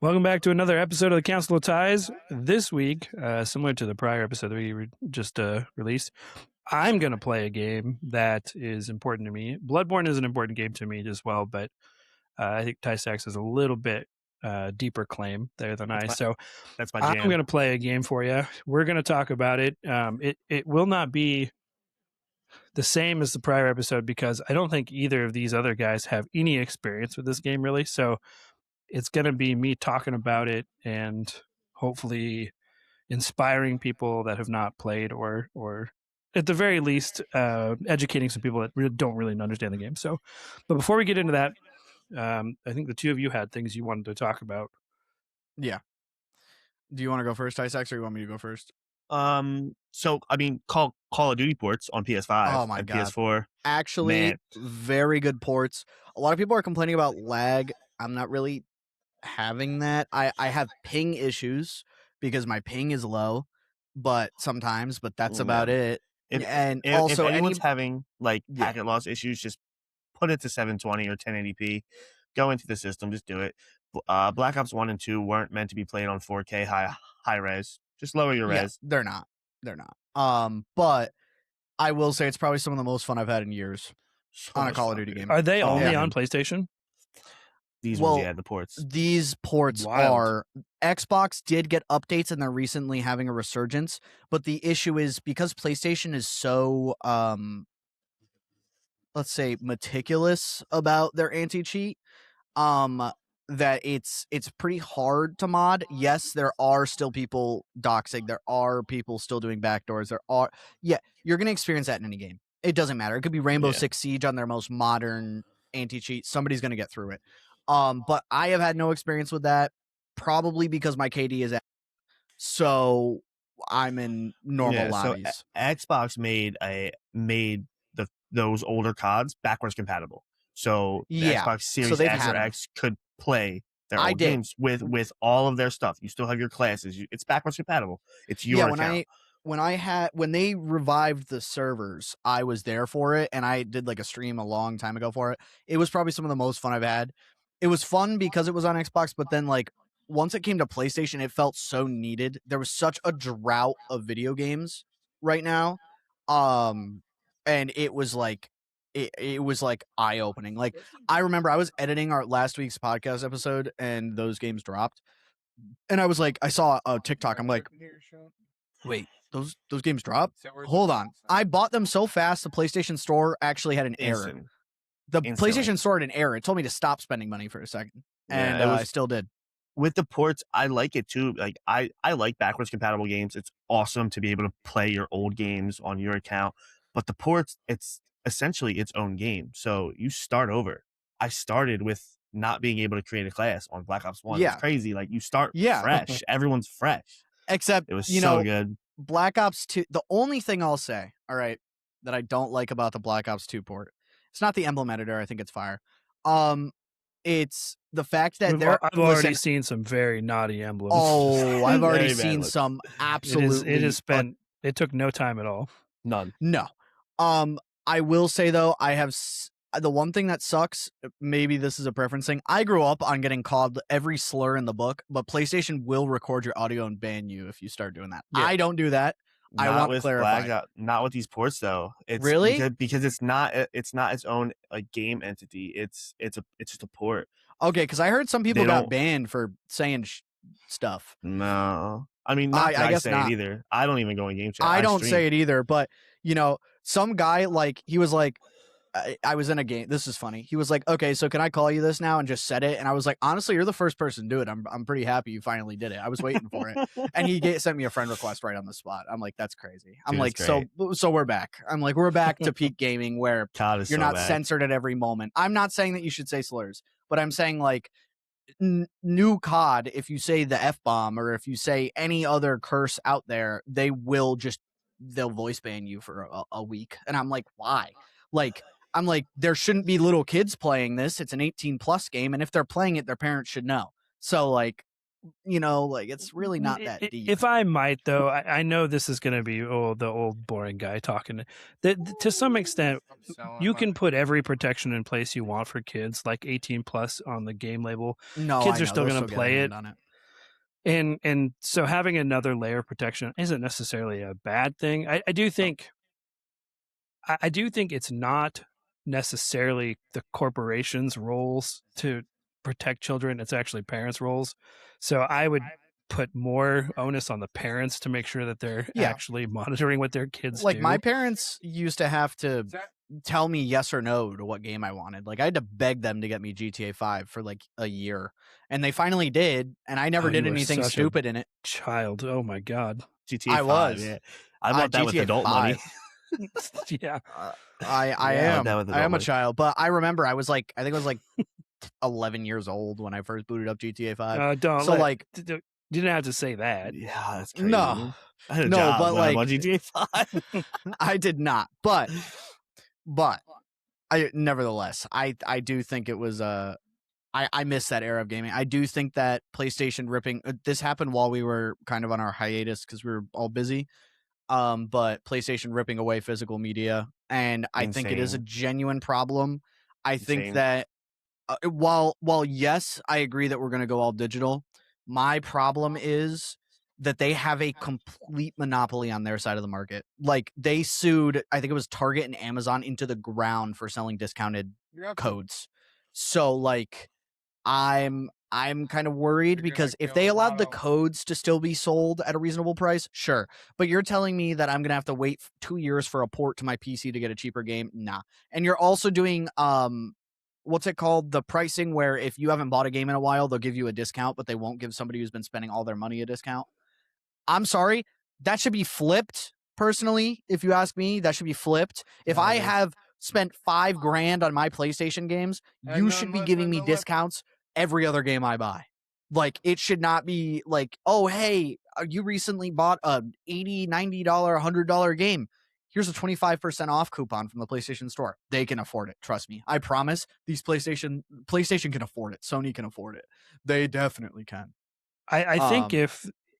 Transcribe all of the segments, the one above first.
Welcome back to another episode of the Council of Ties. This week, similar to the prior episode that we just released, I'm going to play a game that is important to me. Bloodborne is an important game to me as well, but I think Tysax has a little bit deeper claim there than So that's my I'm jam. going to play a game for you. We're going to talk about it. It will not be the same as the prior episode because I don't think either of these other guys have any experience with this game, really. So it's going to be me talking about it and hopefully inspiring people that have not played or at the very least educating some people that really don't really understand the game. So, but before we get into that, I think the two of you had things you wanted to talk about. Yeah. Do you want to go first, Tysax, or you want me to go first? So I mean, Call of Duty ports on PS5 Oh my and God. PS4. Actually, Man. very good ports. A lot of people are complaining about lag. I'm not really having that. I have ping issues because my ping is low, but that's about it. If Also, anyone's having like packet loss issues, just put it to 720 or 1080p. Go into the system, just do it. Black Ops 1 and 2 weren't meant to be played on 4K high res. Just lower your res. They're not. But I will say it's probably some of the most fun I've had in years on a Call of Duty game. Are they only on PlayStation? These ones, the ports. These ports are... Xbox did get updates and they're recently having a resurgence, but the issue is because PlayStation is so, let's say, meticulous about their anti-cheat, that it's pretty hard to mod. Yes, there are still people doxing. There are people still doing backdoors. You're going to experience that in any game. It doesn't matter. It could be Rainbow Six Siege on their most modern anti-cheat. Somebody's going to get through it. But I have had no experience with that, probably because my KD is so I'm in normal lobbies. So Xbox made those older CODs backwards compatible. So the Xbox Series X or X could play their old games with all of their stuff. You still have your classes. It's backwards compatible. It's your account. When they revived the servers, I was there for it, and I did like a stream a long time ago for it. It was probably some of the most fun I've had. It was fun because it was on Xbox, but then like once it came to PlayStation, it felt so needed. There was such a drought of video games right now. And it was like it was like eye-opening. Like I remember I was editing our last week's podcast episode and those games dropped. And I was like, I saw a TikTok. I'm like, wait, those games dropped? Hold on. I bought them so fast the PlayStation Store actually had an error. The PlayStation Store had an error. It told me to stop spending money for a second. And I still did. With the ports, I like it too. Like I like backwards compatible games. It's awesome to be able to play your old games on your account. But the ports, it's essentially its own game. So you start over. I started with not being able to create a class on Black Ops 1. It's crazy. Like you start fresh. Everyone's fresh. Except it was so good. Black Ops 2, the only thing I'll say, all right, that I don't like about the Black Ops 2 port, it's not the emblem editor. I think it's fire. It's the fact that I've already seen some very naughty emblems. Oh, I've already seen some absolutely. It took no time at all. None. No. I will say though, I have the one thing that sucks. Maybe this is a preference thing. I grew up on getting called every slur in the book, but PlayStation will record your audio and ban you if you start doing that. Yeah. I don't do that. I want to clarify. Not with these ports though. It's really because it's not its own like game entity. It's just a port. Okay, because I heard some people got banned for saying stuff. No, I mean, I guess not. It either. I don't even go in game chat. I don't say it either, but some guy he was like, I was in a game. This is funny. He was like, okay, so can I call you this now? And just said it. And I was like, honestly, you're the first person to do it. I'm pretty happy you finally did it. I was waiting for it. And he sent me a friend request right on the spot. I'm like, that's crazy. I'm like, so we're back. I'm like, we're back to peak gaming where you're not censored at every moment. I'm not saying that you should say slurs, but I'm saying like new COD, if you say the F-bomb or if you say any other curse out there, they'll voice ban you for a week. And I'm like, why? I'm like, there shouldn't be little kids playing this. It's an 18+ game. And if they're playing it, their parents should know. So like it's really not that deep. If I might, though, I know this is going to be the old boring guy talking. To some extent, you can put every protection in place you want for kids, like 18 plus on the game label. No, Kids I are know still they'll going still to get a play it. hand on it. And so having another layer of protection isn't necessarily a bad thing. I do think it's not necessarily the corporation's roles to protect children. It's actually parents' roles. So I would put more onus on the parents to make sure that they're actually monitoring what their kids Like do. my parents used to have to tell me yes or no to what game I wanted. Like I had to beg them to get me GTA 5 for like a year, and they finally did, and I never did You were anything such a stupid in it. child. Oh my god. GTA I 5, was. yeah. I bought that with GTA adult 5. money. Yeah. I Yeah, am. that was I am a adult child, but I remember I think I was like 11 years old when I first booted up GTA 5. Don't So like, you didn't have to say that. Yeah, that's crazy. no, I had a no, job but when I like, bought GTA 5. I did not. But nevertheless, I do think it was I miss that era of gaming. I do think that PlayStation ripping this happened while we were kind of on our hiatus because we were all busy. But PlayStation ripping away physical media, and I think it is a Insane. genuine problem. I think Insane. that while yes, I agree that we're going to go all digital. My problem is that they have a complete monopoly on their side of the market. Like they sued, I think it was Target and Amazon into the ground for selling discounted codes. So like I'm kind of worried because if they allowed the codes to still be sold at a reasonable price, sure. But you're telling me that I'm going to have to wait 2 years for a port to my PC to get a cheaper game? Nah. And you're also doing what's it called? The pricing where if you haven't bought a game in a while, they'll give you a discount, but they won't give somebody who's been spending all their money a discount. I'm sorry. That should be flipped. Personally, if you ask me, that should be flipped. If I have spent $5,000 on my PlayStation games, you should be giving me discounts every other game I buy. Like it should not be like, oh, hey, you recently bought a $80, $90, $100 game. Here's a 25% off coupon from the PlayStation Store. They can afford it. Trust me. I promise these PlayStation can afford it. Sony can afford it. They definitely can. I think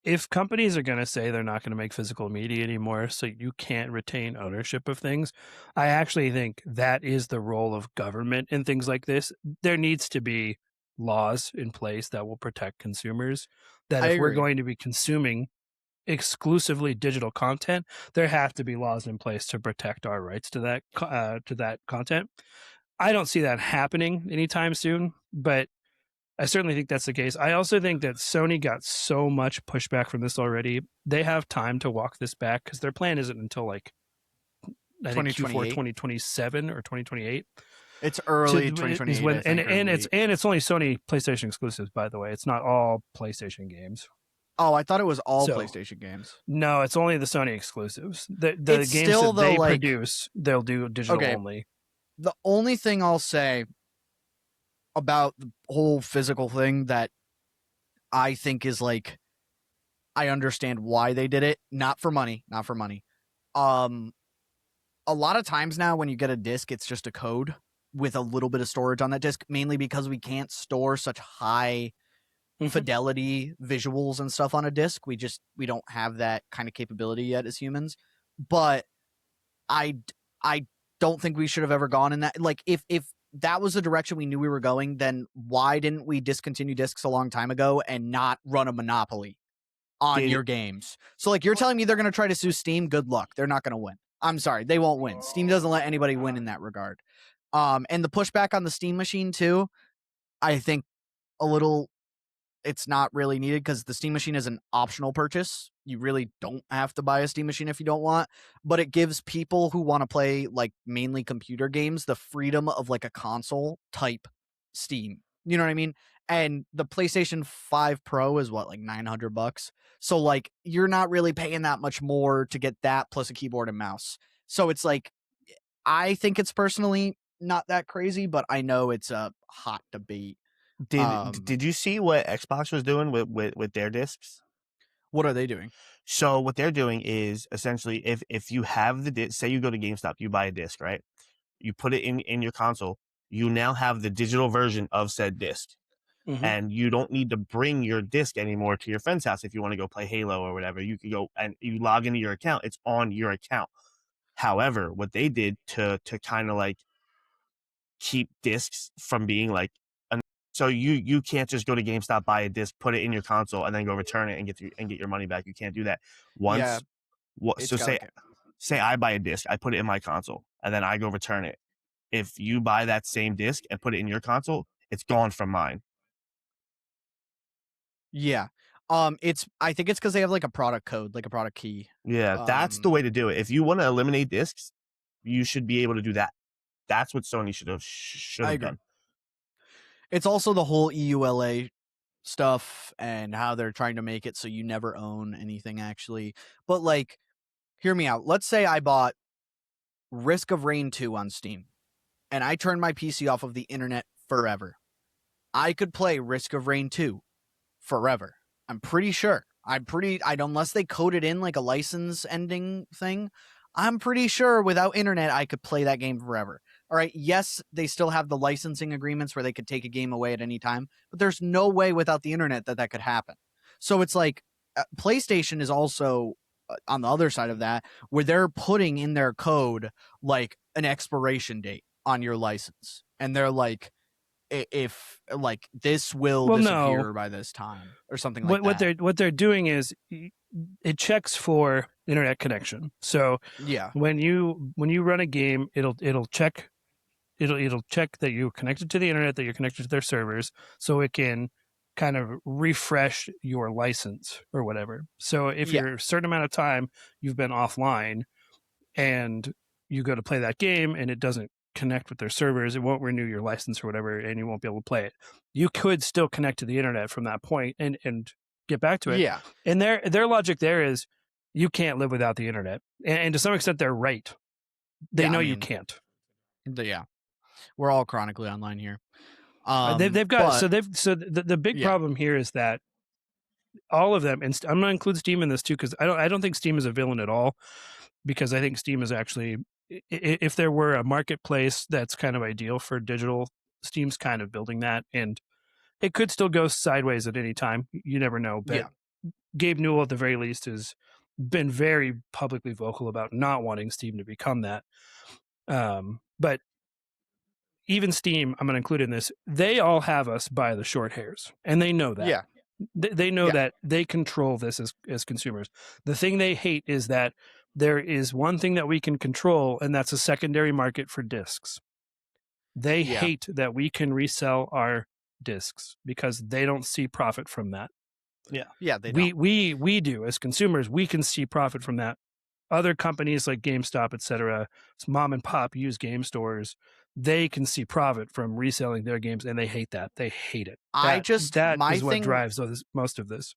if companies are going to say they're not going to make physical media anymore, so you can't retain ownership of things, I actually think that is the role of government in things like this. There needs to be laws in place that will protect consumers. That if we're going to be consuming exclusively digital content, there have to be laws in place to protect our rights to that content. I don't see that happening anytime soon, but I certainly think that's the case. I also think that Sony got so much pushback from this already. They have time to walk this back because their plan isn't until like I think Q4 2027 or 2028. It's early 2028 when, and it's only Sony PlayStation exclusives, by the way. It's not all PlayStation games. Oh, I thought it was all PlayStation games. No, it's only the Sony exclusives. The games that they produce, they'll do digital only. The only thing I'll say about the whole physical thing that I think is like, I understand why they did it. Not for money. A lot of times now when you get a disc, it's just a code with a little bit of storage on that disc, mainly because we can't store such high fidelity visuals and stuff on a disc. We don't have that kind of capability yet as humans. But I don't think we should have ever gone in that. Like if that was the direction we knew we were going, then why didn't we discontinue discs a long time ago and not run a monopoly on your games? So like you're telling me they're going to try to sue Steam? Good luck. They're not going to win. I'm sorry. They won't win. Steam doesn't let anybody win in that regard. And the pushback on the Steam machine too, I think a little, it's not really needed because the Steam machine is an optional purchase. You really don't have to buy a Steam machine if you don't want, but it gives people who want to play like mainly computer games the freedom of like a console type Steam. You know what I mean? And the PlayStation 5 Pro is what, like $900. So like you're not really paying that much more to get that plus a keyboard and mouse. So it's like, I think it's personally not that crazy, but I know it's a hot debate. Did you see what Xbox was doing with their discs? What are they doing? So what they're doing is essentially if you have the disc, say you go to GameStop, you buy a disc, right? You put it in your console, you now have the digital version of said disc. And you don't need to bring your disc anymore to your friend's house if you want to go play Halo or whatever. You can go and you log into your account. It's on your account. However, what they did to kind of like keep discs from being like, so you can't just go to GameStop, buy a disc, put it in your console, and then go return it and get your money back. You can't do that. Once, so say I buy a disc, I put it in my console, and then I go return it. If you buy that same disc and put it in your console, it's gone from mine. Yeah. I think it's because they have like a product code, like a product key. Yeah, that's the way to do it. If you want to eliminate discs, you should be able to do that. That's what Sony should have done. It's also the whole EULA stuff and how they're trying to make it so you never own anything actually. But like, hear me out. Let's say I bought Risk of Rain 2 on Steam and I turned my PC off of the internet forever. I could play Risk of Rain 2 forever. I'm pretty sure. Unless they coded in like a license ending thing, I'm pretty sure without internet I could play that game forever. All right, yes, they still have the licensing agreements where they could take a game away at any time, but there's no way without the internet that could happen. So it's like PlayStation is also on the other side of that, where they're putting in their code like an expiration date on your license. And they're like, if like this will disappear by this time or something like that. What they're doing is it checks for internet connection. So yeah, when you run a game, it'll check that you're connected to the internet, that you're connected to their servers, so it can kind of refresh your license or whatever. So if you're a certain amount of time you've been offline and you go to play that game and it doesn't connect with their servers, it won't renew your license or whatever, and you won't be able to play it. You could still connect to the internet from that point and get back to it. Yeah. And their logic there is you can't live without the internet. And to some extent they're right. They know you can't. Yeah. We're all chronically online here. They've got the big problem here is that all of them, and I'm going to include Steam in this too, because I don't think Steam is a villain at all, because I think Steam is actually, if there were a marketplace that's kind of ideal for digital, Steam's kind of building that, and it could still go sideways at any time. You never know. But Gabe Newell, at the very least, has been very publicly vocal about not wanting Steam to become that. But even Steam, I'm going to include in this, they all have us by the short hairs, and they know that. Yeah. They know that they control this as consumers. The thing they hate is that there is one thing that we can control, and that's a secondary market for discs. They hate that we can resell our discs because they don't see profit from that. Yeah, they don't. We do as consumers. We can see profit from that. Other companies like GameStop, etc., mom and pop used game stores, they can see profit from reselling their games, and they hate that. They hate it. That is what drives most of this.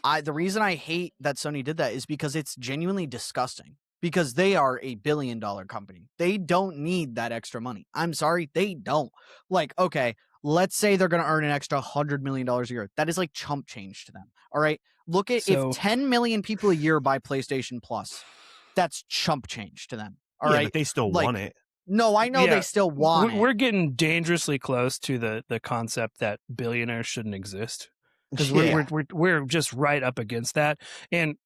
The reason I hate that Sony did that is because it's genuinely disgusting. Because they are a $1 billion company. They don't need that extra money. I'm sorry, they don't. Like, okay, let's say they're going to earn an extra $100 million a year. That is like chump change to them. All right. Look at if 10 million people a year buy PlayStation Plus, that's chump change to them. All right. But they still want it. No, I know they still want it. We're getting dangerously close to the concept that billionaires shouldn't exist, because we're just right up against that. And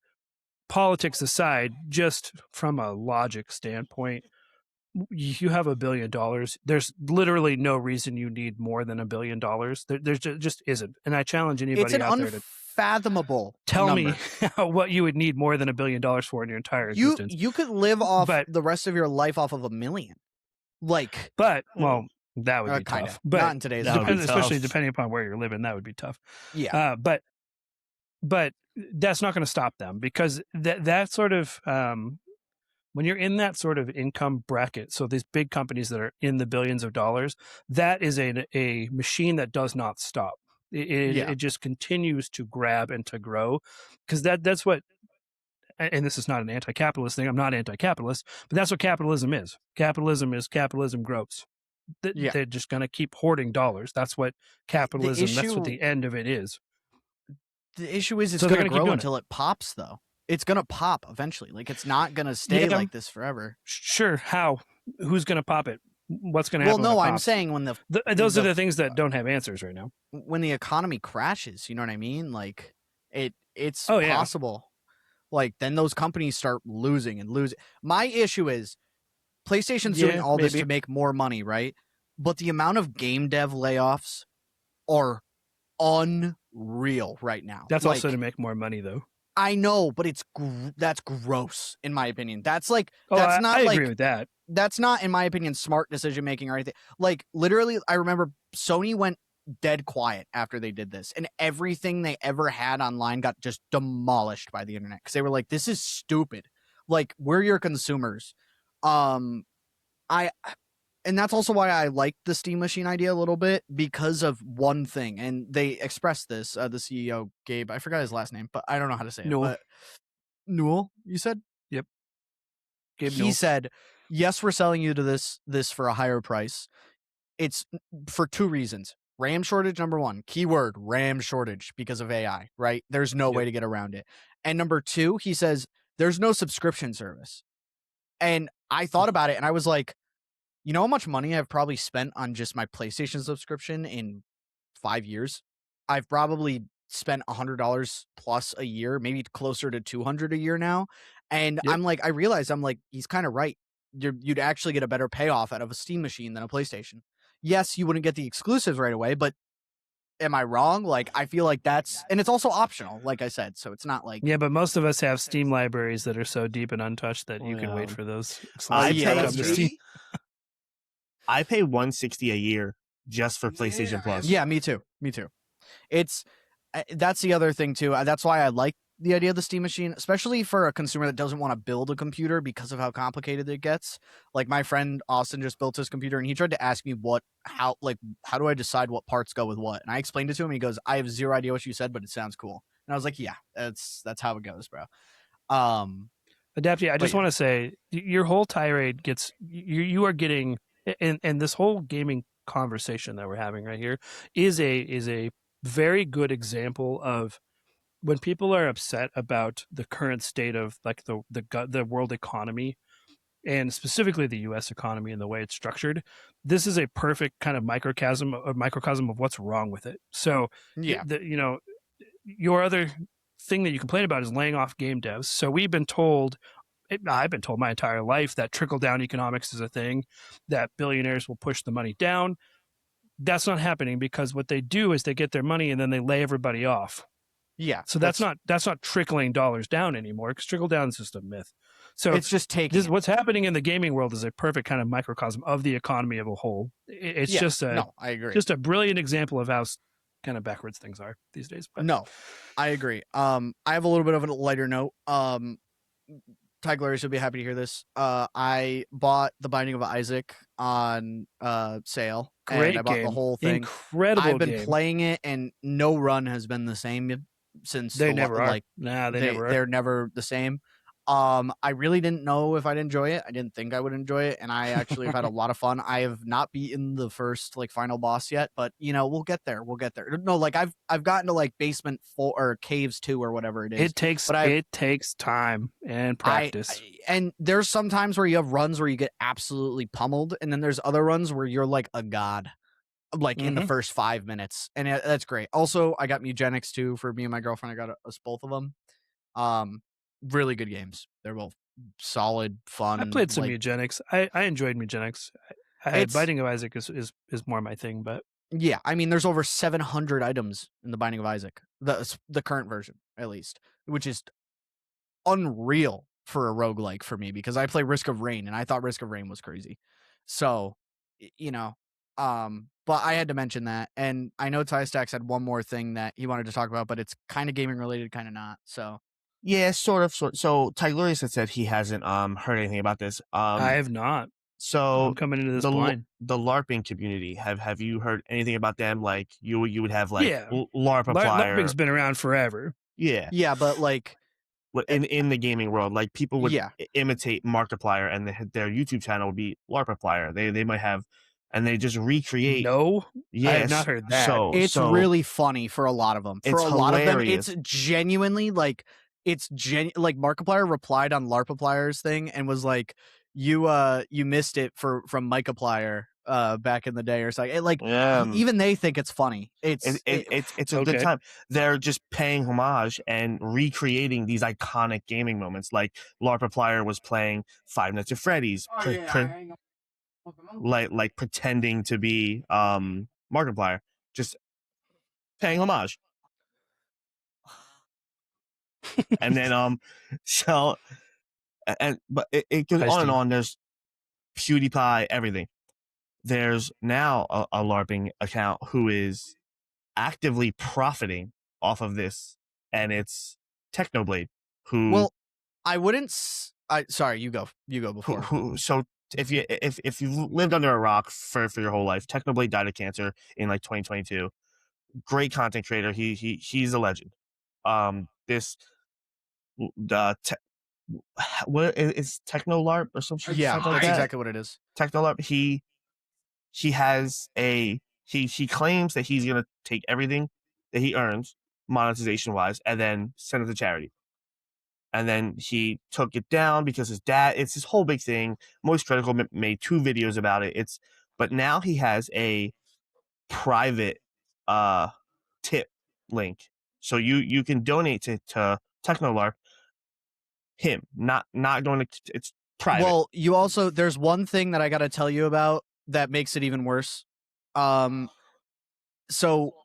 politics aside, just from a logic standpoint, you have $1 billion. There's literally no reason you need more than $1 billion. There just isn't. And I challenge anybody out there to unfathomable tell number. me what you would need more than $1 billion for in your entire existence. You could live off the rest of your life off of $1 million. That would be tough. But not in today's especially depending upon where you're living, that would be tough. Yeah. But that's not going to stop them, because that sort of when you're in that sort of income bracket, so these big companies that are in the billions of dollars, that is a machine that does not stop. It just continues to grab and to grow, because that's what. And this is not an anti-capitalist thing. I'm not anti-capitalist, but that's what capitalism is. Capitalism grows. They're just going to keep hoarding dollars. That's what capitalism. That's what the end of it is. The issue is it's going to grow until it pops, though. It's going to pop eventually. Like, it's not going to stay like this forever. Sure. How? Who's going to pop it? What's going to Well, happen? no, with I'm comps? saying when Those are the things that don't have answers right now. when the economy crashes, you know what I mean? Like it's Oh, yeah. possible. Like then those companies start losing and losing. My issue is PlayStation's doing Yeah, all this maybe. to make more money, right? But the amount of game dev layoffs are unreal right now. That's like, also to make more money, though. I know, but that's gross in my opinion. That's like Oh, that's I not agree like with that. that's not in my opinion smart decision making or anything. Like literally, I remember Sony went dead quiet after they did this, and everything they ever had online got just demolished by the internet because they were like, "This is stupid." Like we're your consumers. I and that's also why I like the Steam Machine idea a little bit because of one thing, and they expressed this. The CEO Gabe, I forgot his last name, but I don't know how to say it. Newell. But Newell, you said? Yep. Gabe He Newell. said, "Yes, we're selling you to this for a higher price. It's for two reasons. RAM shortage, number one. Keyword RAM shortage because of AI, right? There's no way to get around it. And number two, he says there's no subscription service. And I thought about it and I was like, you know how much money I've probably spent on just my PlayStation subscription in 5 years? I've probably spent $100 plus a year, maybe closer to 200 a year now. And Yep. I'm like, I realized I'm like, he's kind of right. You'd actually get a better payoff out of a Steam machine than a PlayStation. Yes, you wouldn't get the exclusives right away, but am I wrong? Like, I feel like that's, and it's also optional, like I said. So it's not like, Yeah, but most of us have Steam libraries that are so deep and untouched that you can wait for those I exclusives to yeah, come to Steam. I pay $160 a year just for PlayStation Plus. yeah, me too. It's that's the other thing too. That's why I like the idea of the Steam machine, especially for a consumer that doesn't want to build a computer because of how complicated it gets. Like my friend Austin just built his computer and he tried to ask me how do I decide what parts go with what? And I explained it to him. And he goes, I have zero idea what you said, but it sounds cool. And I was like, yeah, that's how it goes, bro. Adapty, I just yeah. want to say your whole tirade gets you are getting and this whole gaming conversation that we're having right here is a very good example of when people are upset about the current state of like the world economy and specifically the US economy and the way it's structured. This is a perfect kind of microcosm of what's wrong with it. So Yeah. your other thing that you complain about is laying off game devs. So we've been told, I've been told my entire life that trickle down economics is a thing, that billionaires will push the money down. That's not happening because what they do is they get their money and then they lay everybody off. Yeah. So that's not trickling dollars down anymore because trickle down is just a myth. So it's just taking what's happening in the gaming world is a perfect kind of microcosm of the economy of a whole. It's just I agree. Just a brilliant example of how kind of backwards things are these days. But. No, I agree. I have a little bit of a lighter note. Tyglorious will be happy to hear this. I bought The Binding of Isaac on sale. Great and I bought game. The whole thing. Incredible I've been game. playing it, and no run has been the same since they never are. They're never the same. I really didn't know if I'd enjoy it. I didn't think I would enjoy it, and I actually have had a lot of fun. I have not beaten the first final boss yet, but we'll get there. No, I've gotten to basement 4 or caves 2 or whatever it is. It takes time and practice. And there's some times where you have runs where you get absolutely pummeled, and then there's other runs where you're like a god. In the first 5 minutes, and that's great. Also, I got Mugenics too for me and my girlfriend. I got us both of them. Really good games. They're both solid, fun. I played some Mugenics. I enjoyed Mugenics. Binding of Isaac is more my thing, but yeah, I mean, there's over 700 items in the Binding of Isaac, the current version at least, which is unreal for a roguelike for me because I play Risk of Rain and I thought Risk of Rain was crazy. So, but I had to mention that. And I know Ty Stacks had one more thing that he wanted to talk about, but it's kind of gaming related, kind of not. So yeah, sort of. So Tyglorious had said he hasn't heard anything about this. I have not. So I'm coming into this blind. The LARPing community, have you heard anything about them? Like you would have LARPifier. LARPing's been around forever. Yeah. Yeah, but in the gaming world, people would imitate Markiplier, and their YouTube channel would be LARPifier. They might have, and they just recreate. No, yes, I have not heard that. It's really funny for a lot of them. For a lot of them, it's genuinely like Markiplier replied on LARPiplier's thing and was like, you missed it from Markiplier back in the day or something. Even they think it's funny. It's a Okay. good time. They're just paying homage and recreating these iconic gaming moments. Like Markiplier was playing Five Nights at Freddy's, like pretending to be Markiplier, just paying homage. And then so but it goes on and on. There's PewDiePie, everything. There's now a LARPing account who is actively profiting off of this, and it's Technoblade, who. Well, I wouldn't. Sorry, you go before. So if you've lived under a rock for your whole life, Technoblade died of cancer in like 2022. Great content creator. He's a legend. This what is Technolarp or something? Yeah, something like that's that? exactly what it is. Technolarp. He has he claims that he's gonna take everything that he earns monetization wise and then send it to charity. And then he took it down because his dad. It's this whole big thing. Moist Critical made 2 videos about it. But now he has a private tip link, so you can donate to Technolarp. Him not going to. It's private. Well, there's one thing that I got to tell you about that makes it even worse. So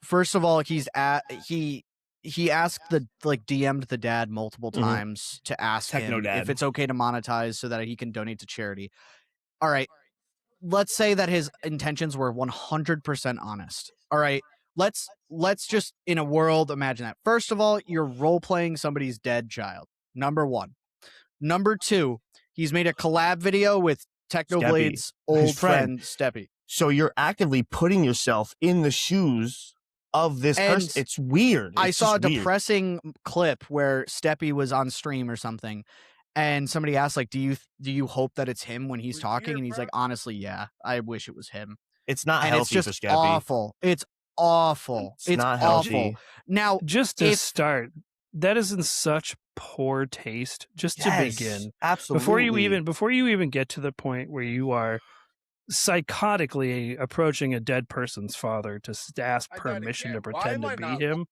first of all, he asked DM'd the dad multiple times to ask him if it's okay to monetize so that he can donate to charity. All right, let's say that his intentions were 100% honest. All right, let's just in a world imagine that. First of all, you're role playing somebody's dead child. Number 1. Number 2, he's made a collab video with Technoblade's old friend Steppy. So you're actively putting yourself in the shoes of this person. It's weird. I saw a depressing clip where Steppy was on stream or something, and somebody asked, like, do you hope that it's him when he's talking? And he's like, honestly, yeah, I wish it was him. It's not and healthy it's just for Steppy. Awful. It's awful. It's not healthy. Now, just to start, that is in such poor taste. Just to begin, absolutely. Before you even get to the point where you are psychotically approaching a dead person's father to ask permission to pretend to be him,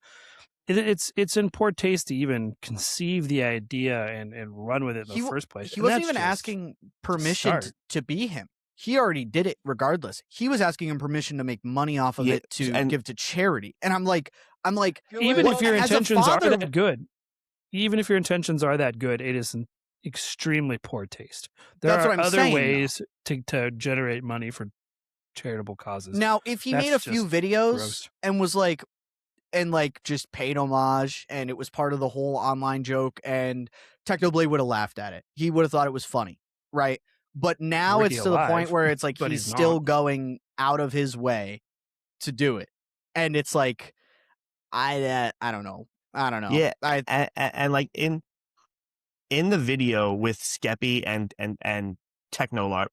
it's in poor taste to even conceive the idea and run with it in the first place. He wasn't even asking permission to be him. He already did it regardless. He was asking him permission to make money off of it to give to charity. And I'm like, even if your intentions are that good, it is an extremely poor taste. There are other ways to generate money for charitable causes. Now, if he made a few videos and was just paid homage and it was part of the whole online joke, and Technoblade would have laughed at it. He would have thought it was funny, right? But now it's to the point where it's like he's still going out of his way to do it. And it's like, I don't know. Yeah, and like in the video with Skeppy and Technolarp,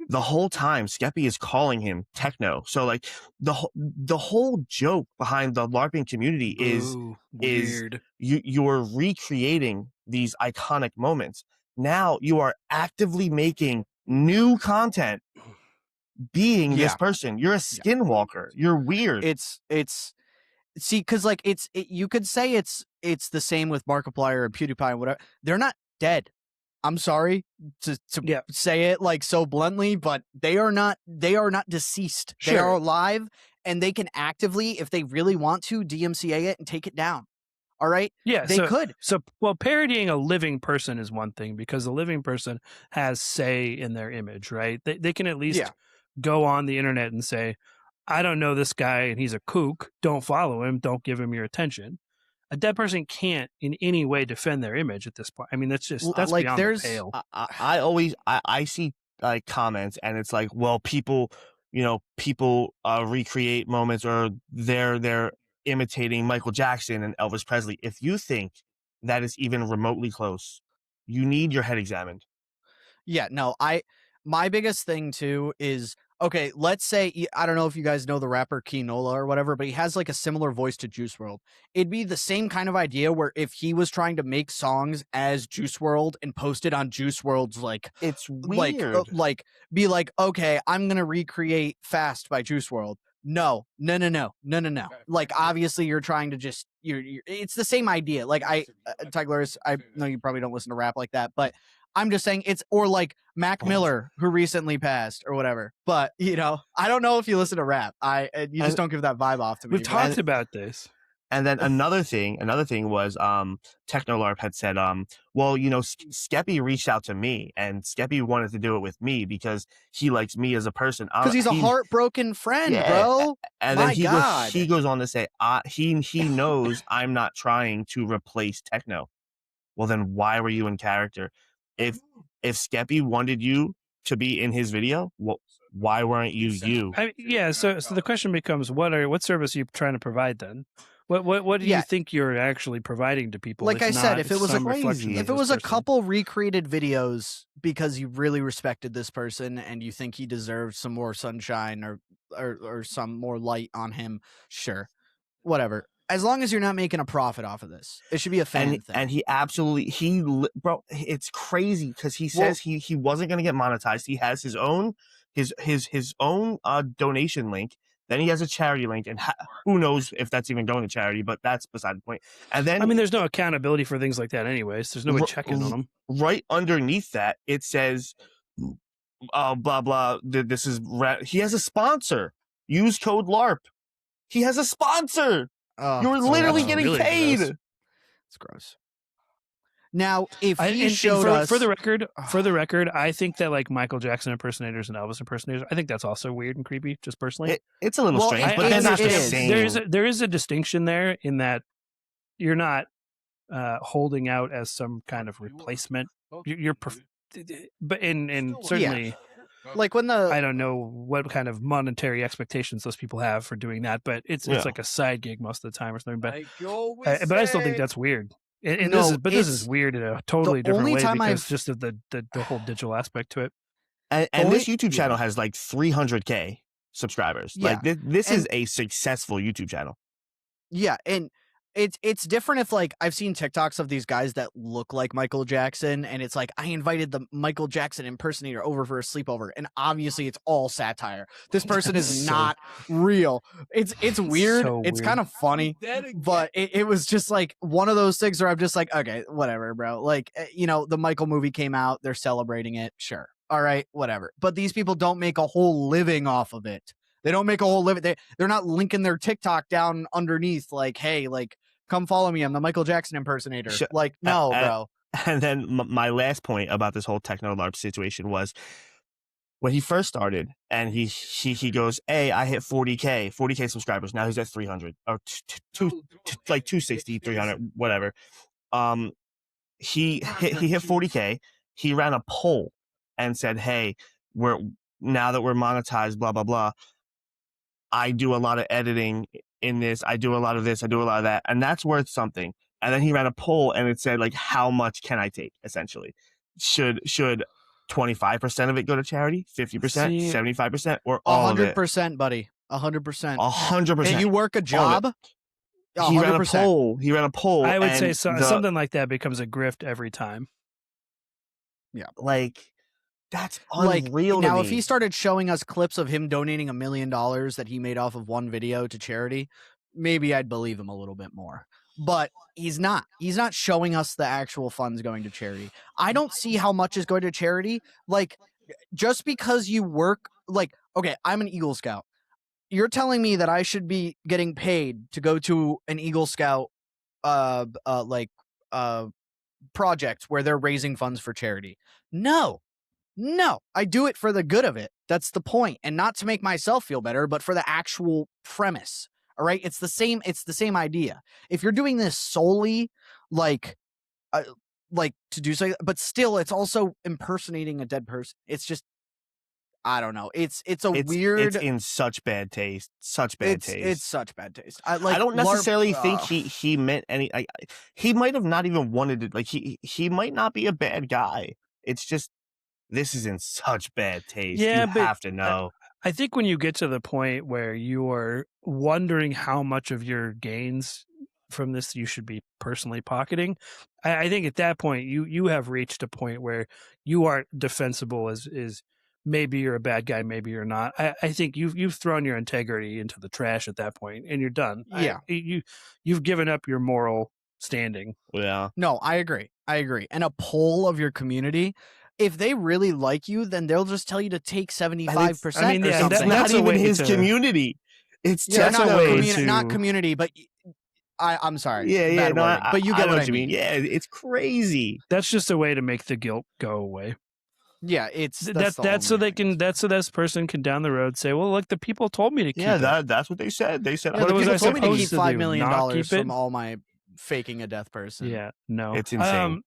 the whole time Skeppy is calling him Techno. So like the whole joke behind the LARPing community is you're recreating these iconic moments. Now you are actively making new content being this person. You're a skinwalker. You're weird. See, because you could say it's the same with Markiplier and PewDiePie and whatever. They're not dead. I'm sorry to say it like so bluntly, but they are not deceased. Sure. They are alive, and they can actively, if they really want to, DMCA it and take it down. All right? Yeah, they could. So, parodying a living person is one thing because the living person has say in their image, right? They can at least go on the internet and say, I don't know this guy and he's a kook. Don't follow him. Don't give him your attention. A dead person can't in any way defend their image at this point. I mean, that's beyond the pale. I see like comments and it's like, well, people recreate moments, or they're imitating Michael Jackson and Elvis Presley. If you think that is even remotely close, you need your head examined. Yeah, no, my biggest thing too is, okay, let's say, I don't know if you guys know the rapper Kinola or whatever, but he has like a similar voice to Juice WRLD. It'd be the same kind of idea where if he was trying to make songs as Juice WRLD and post it on Juice WRLD's It's weird. be like, okay, I'm gonna recreate Fast by Juice WRLD. No. Like, obviously, you're trying to just it's the same idea. Like, Tyglorious, I know you probably don't listen to rap like that, but I'm just saying or like Mac Miller, who recently passed or whatever. But I don't know if you listen to rap. You just don't give that vibe off to me. We've talked about this. And then another thing was Technolarp had said, well, Skeppy reached out to me, and Skeppy wanted to do it with me because he likes me as a person. Because he's a heartbroken friend, bro. And then he goes on to say, he knows I'm not trying to replace Techno. Well, then why were you in character? If Skeppy wanted you to be in his video, why weren't you? So the question becomes, what service are you trying to provide then? What do you think you're actually providing to people? Like I said, if it was a person? couple recreated videos because you really respected this person and you think he deserved some more sunshine or some more light on him, sure, whatever. As long as you're not making a profit off of this, it should be a fan thing. And he absolutely bro, it's crazy because he says he wasn't going to get monetized. He has his own donation link. Then he has a charity link, and who knows if that's even going to charity, but that's beside the point. And then, there's no accountability for things like that anyways. There's no way checking on them. Right underneath that, it says, blah, blah, this is, he has a sponsor. Use code LARP. He has a sponsor. You're literally getting really paid. It's gross. Now, if he showed us for the record, I think that like Michael Jackson impersonators and Elvis impersonators, I think that's also weird and creepy. Just personally, it's a little strange, but that's not the same. There is a distinction there in that you're not holding out as some kind of replacement. But in certainly. Like when I don't know what kind of monetary expectations those people have for doing that, but it's like a side gig most of the time or something. But I still think that's weird. And this is weird in a totally different way because just of the whole digital aspect to it. And this YouTube channel has like 300K subscribers. Yeah. Like this is a successful YouTube channel. Yeah, and it's different if like I've seen TikToks of these guys that look like Michael Jackson, and it's like I invited the Michael Jackson impersonator over for a sleepover, and obviously it's all satire. This person is not real. It's weird. So it's weird. kind of funny, but it was just like one of those things where I'm just like, okay, whatever, bro. Like the Michael movie came out, they're celebrating it, sure, all right, whatever. But these people don't make a whole living off of it. They don't make a whole living. They're not linking their TikTok down underneath like, hey, like, come follow me. I'm the Michael Jackson impersonator. Like, no, bro. And then my last point about this whole Technolarp situation was when he first started and he goes, hey, I hit 40K subscribers. Now he's at 300 or like 260, 300, whatever. He hit 40K. He ran a poll and said, hey, now that we're monetized, blah, blah, blah. I do a lot of editing in this. I do a lot of this. I do a lot of that. And that's worth something. And then he ran a poll and it said, like, how much can I take, essentially? Should 25% of it go to charity? 50%? 75%? Or all of it? 100%, buddy. 100%. 100%. And you work a job? He ran a poll. I would say something like that becomes a grift every time. Yeah. Like... That's unreal now, to me. if he started showing us clips of him donating $1 million that he made off of one video to charity, maybe I'd believe him a little bit more. But he's not. He's not showing us the actual funds going to charity. I don't see how much is going to charity. Like, just because you work, like, okay, I'm an Eagle Scout. You're telling me that I should be getting paid to go to an Eagle Scout, project where they're raising funds for charity? No, I do it for the good of it. That's the point. And not to make myself feel better, but for the actual premise. All right. It's the same idea. If you're doing this solely like to do so, but still it's also impersonating a dead person. It's just, I don't know. It's weird. It's in such bad taste. Such bad taste. It's such bad taste. I don't necessarily think he meant any. He might have not even wanted to. Like he might not be a bad guy. It's just this is in such bad taste. Yeah, you have to know. I think when you get to the point where you are wondering how much of your gains from this you should be personally pocketing, I think at that point you have reached a point where you aren't defensible as maybe you're a bad guy, maybe you're not. I think you've thrown your integrity into the trash at that point, and you're done. Yeah. You've given up your moral standing. Yeah. No, I agree. And a poll of your community, if they really like you, then they'll just tell you to take 75%. I mean, or yeah, something. It's not that's a even way his to- community. It's Yeah, just not, a way not community, but I'm sorry. Yeah, bad no, wording, but you get know what I you mean. Yeah, it's crazy. That's just a way to make the guilt go away. Yeah, it's That's so they can. That's so this person can down the road say, "Well, look, the people told me to keep it." That's what they said. They said, Yeah, What the was people I told me to supposed keep to $5 do? million Not keep it? from all my faking a death person. Yeah, no, It's insane.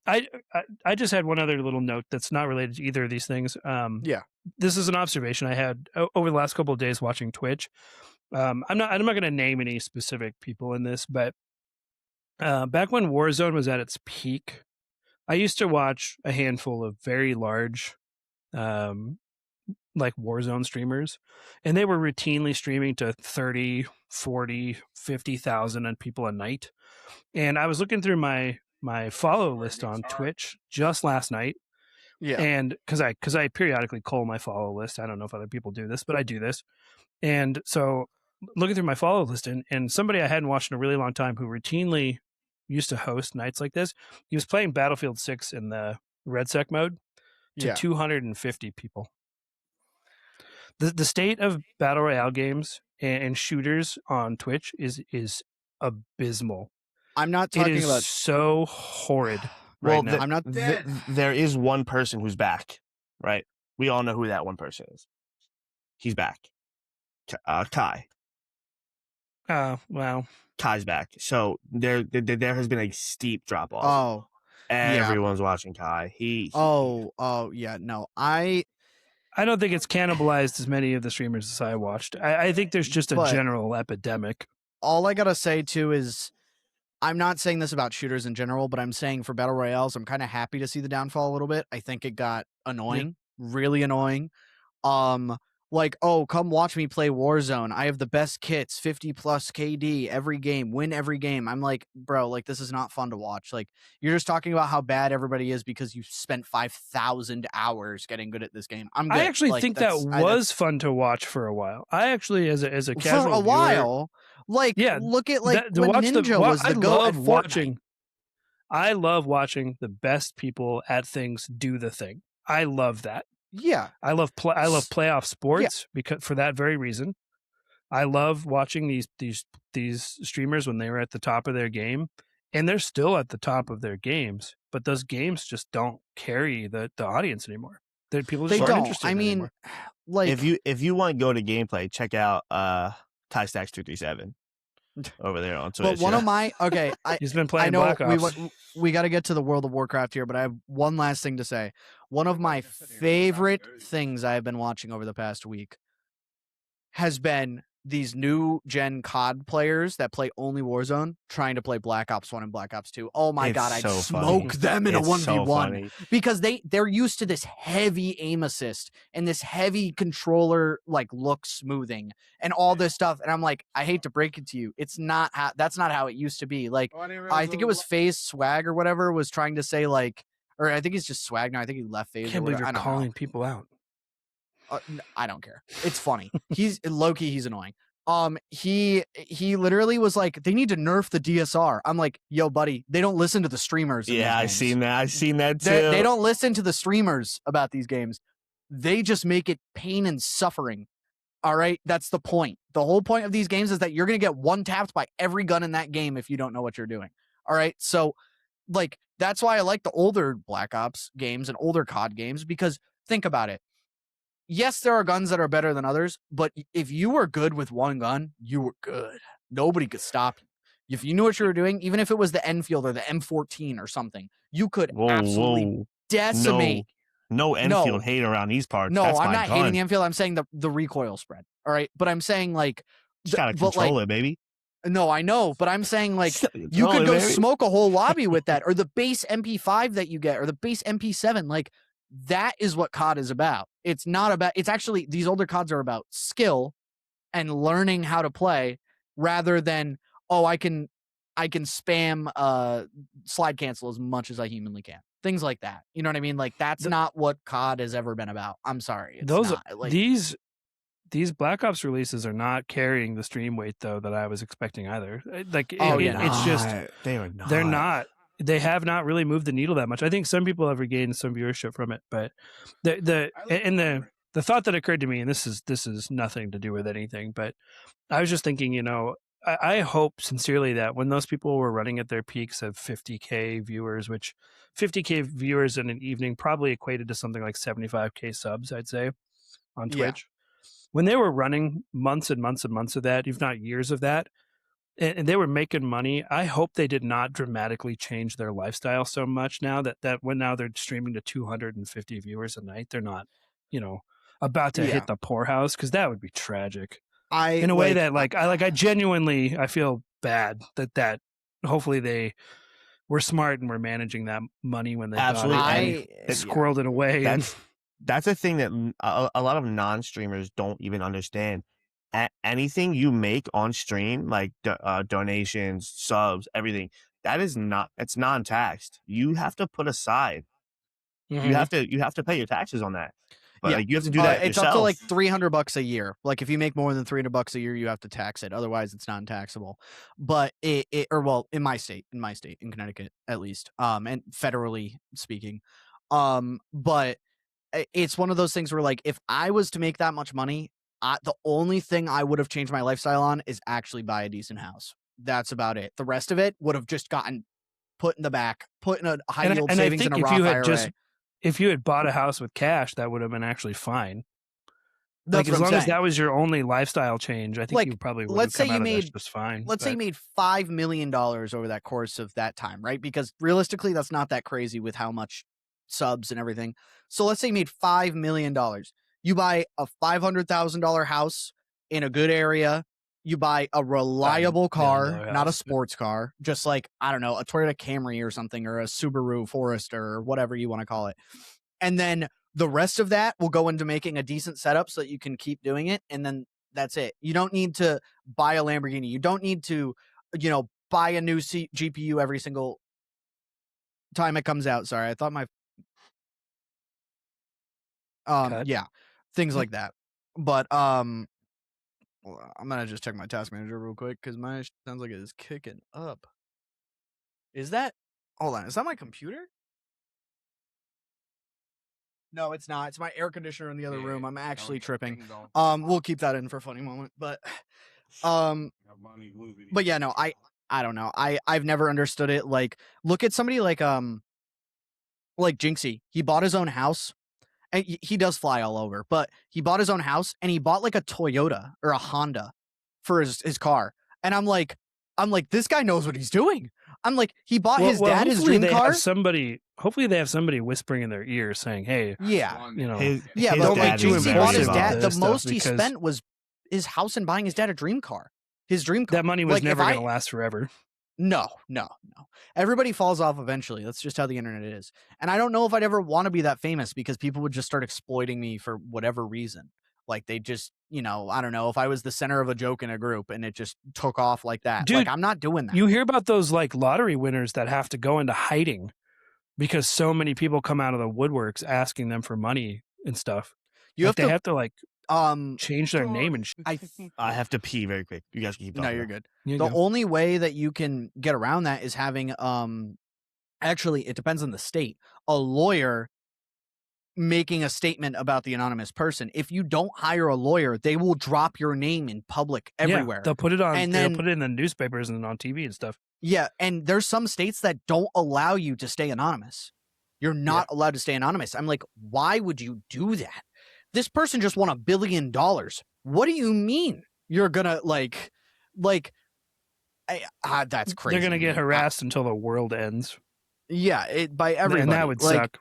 I just had one other little note that's not related to either of these things. Yeah. This is an observation I had over the last couple of days watching Twitch. I'm not going to name any specific people in this, but back when Warzone was at its peak, I used to watch a handful of very large, like Warzone streamers, and they were routinely streaming to 30, 40, 50,000 people a night. And I was looking through my follow list on Twitch just last night. Yeah. And because I periodically cull my follow list. I don't know if other people do this, but I do this. And so looking through my follow list and somebody I hadn't watched in a really long time who routinely used to host nights like this, he was playing Battlefield 6 in the Red Sec mode to 250 people. The state of battle royale games and shooters on Twitch is abysmal. I'm not talking it is about so horrid. Well, right now. I'm not there is one person who's back, right? We all know who that one person is. He's back. Kai. Wow. Kai's back. So there has been a steep drop off. Oh. Everyone's watching Kai. Yeah, no. I don't think it's cannibalized as many of the streamers as I watched. I think there's just a general epidemic. All I gotta say too is I'm not saying this about shooters in general, but I'm saying for battle royales, I'm kind of happy to see the downfall a little bit. I think it got annoying, really annoying. Like, oh, come watch me play Warzone. I have the best kits, 50 plus KD every game, win every game. I'm like, bro, like this is not fun to watch. Like you're just talking about how bad everybody is because you spent 5,000 hours getting good at this game. I'm good. I actually like, think that was fun to watch for a while. I actually, as a casual for a viewer, while, like look at like when Ninja was the go at Fortnite. I love watching the best people at things do the thing. I love that. Yeah, I love playoff sports because for that very reason. I love watching these streamers when they were at the top of their game, and they're still at the top of their games, but those games just don't carry the audience anymore. People just aren't interested. I mean, anymore. like if you want to go to gameplay, check out TyStacks237 over there on Twitch. But one of my he's been playing Black Ops. We got to get to the World of Warcraft here, but I have one last thing to say. One of my favorite things I have been watching over the past week has been these new gen COD players that play only Warzone trying to play Black Ops 1 and Black Ops 2. Oh my God, I'd smoke them in a 1v1 because they're used to this heavy aim assist and this heavy controller like look smoothing and all this stuff. And I'm like, I hate to break it to you. That's not how it used to be. Like, I think it was FaZe Swag or whatever was trying to say like, or I think he's just Swag now. I think he left FaZe. I can't believe you're calling people out. I don't care. It's funny. He's low-key, he's annoying. He literally was like, they need to nerf the DSR. I'm like, yo, buddy, they don't listen to the streamers. Yeah, I've seen that too. They don't listen to the streamers about these games. They just make it pain and suffering. All right, that's the point. The whole point of these games is that you're gonna get one tapped by every gun in that game if you don't know what you're doing. All right, so like that's why I like the older Black Ops games and older COD games because think about it. Yes, there are guns that are better than others, but if you were good with one gun, you were good. Nobody could stop you. If you knew what you were doing, even if it was the Enfield or the M14 or something, you could absolutely decimate. No Enfield hate around these parts. No, That's I'm not gun. hating the Enfield. I'm saying the recoil spread. All right, but I'm saying like, just gotta control it, baby. No, I know, but I'm saying like you could go smoke a whole lobby with that, or the base MP5 that you get, or the base MP7. Like That is what COD is about. It's not about, it's actually, these older CODs are about skill and learning how to play rather than, oh, I can spam slide cancel as much as I humanly can. Things like that. You know what I mean? Like that's not what COD has ever been about. I'm sorry. It's those not. Like these Black Ops releases are not carrying the stream weight though that I was expecting either. Like it's just they are not. they're not. They have not really moved the needle that much. I think some people have regained some viewership from it, but the thought that occurred to me, and this is nothing to do with anything, but I was just thinking, you know, I hope sincerely that when those people were running at their peaks of 50K viewers, which 50K viewers in an evening probably equated to something like 75K subs, I'd say, on Twitch. When they were running months and months and months of that, if not years of that, and they were making money, I hope they did not dramatically change their lifestyle so much now that when now they're streaming to 250 viewers a night, they're not, you know, about to hit the poorhouse, because that would be tragic. In a way that I genuinely, I feel bad that hopefully they were smart and were managing that money when they got it and squirreled it away. That's a thing that a lot of non-streamers don't even understand. Anything you make on stream, like donations, subs, everything, it's non-taxed. You have to put aside. Mm-hmm. You have to pay your taxes on that. But like, you have to do that it's yourself. up to like $300 a year. Like if you make more than $300 a year, you have to tax it. Otherwise, it's non-taxable. But in my state, in Connecticut at least, and federally speaking, but it's one of those things where like if I was to make that much money, the only thing I would have changed my lifestyle on is actually buy a decent house. That's about it. The rest of it would have just gotten put in the back, put in a high yield savings in a Roth IRA. If you had bought a house with cash, that would have been actually fine. That's like as long as that was your only lifestyle change, I think like, you probably would let's have come say you out made, of this just fine. Let's say you made $5 million over that course of that time, right? Because realistically, that's not that crazy with how much subs and everything. So let's say you made $5 million. You buy a $500,000 house in a good area. You buy a reliable car, not a sports car, just like, I don't know, a Toyota Camry or something, or a Subaru Forester or whatever you want to call it. And then the rest of that will go into making a decent setup so that you can keep doing it. And then that's it. You don't need to buy a Lamborghini. You don't need to, buy a new GPU every single time it comes out. Sorry, I thought my things like that. But I'm gonna just check my task manager real quick because my sounds like it is kicking up. Is that? Hold on. Is that my computer? No, it's not. It's my air conditioner in the other room. I'm actually tripping. We'll keep that in for a funny moment. But yeah, no, I don't know. I've never understood it. Like, look at somebody like Jinxie. He bought his own house. And he does fly all over, but he bought his own house and he bought like a Toyota or a Honda for his car. And I'm like, this guy knows what he's doing. I'm like, he bought his dad his dream car. Hopefully they have somebody whispering in their ear saying, "Hey, but like Jinxie bought his dad. The most he spent was his house and buying his dad a dream car. His dream car. That money was never going to last forever. No. Everybody falls off eventually. That's just how the internet is. And I don't know if I'd ever want to be that famous because people would just start exploiting me for whatever reason. Like they just, I don't know, if I was the center of a joke in a group and it just took off like that. Dude, like I'm not doing that. You hear about those like lottery winners that have to go into hiding because so many people come out of the woodworks asking them for money and stuff. They have to change their name and shit. I have to pee very quick. You guys can keep talking. No, you're good. The only way that you can get around that is having actually it depends on the state. A lawyer making a statement about the anonymous person. If you don't hire a lawyer, they will drop your name in public everywhere. Yeah, they'll put it on and they'll put it in the newspapers and on TV and stuff. Yeah, and there's some states that don't allow you to stay anonymous. You're not allowed to stay anonymous. I'm like, why would you do that? This person just won $1 billion. What do you mean you're gonna that's crazy. They're gonna get harassed until the world ends. Yeah, by everybody. And that would suck.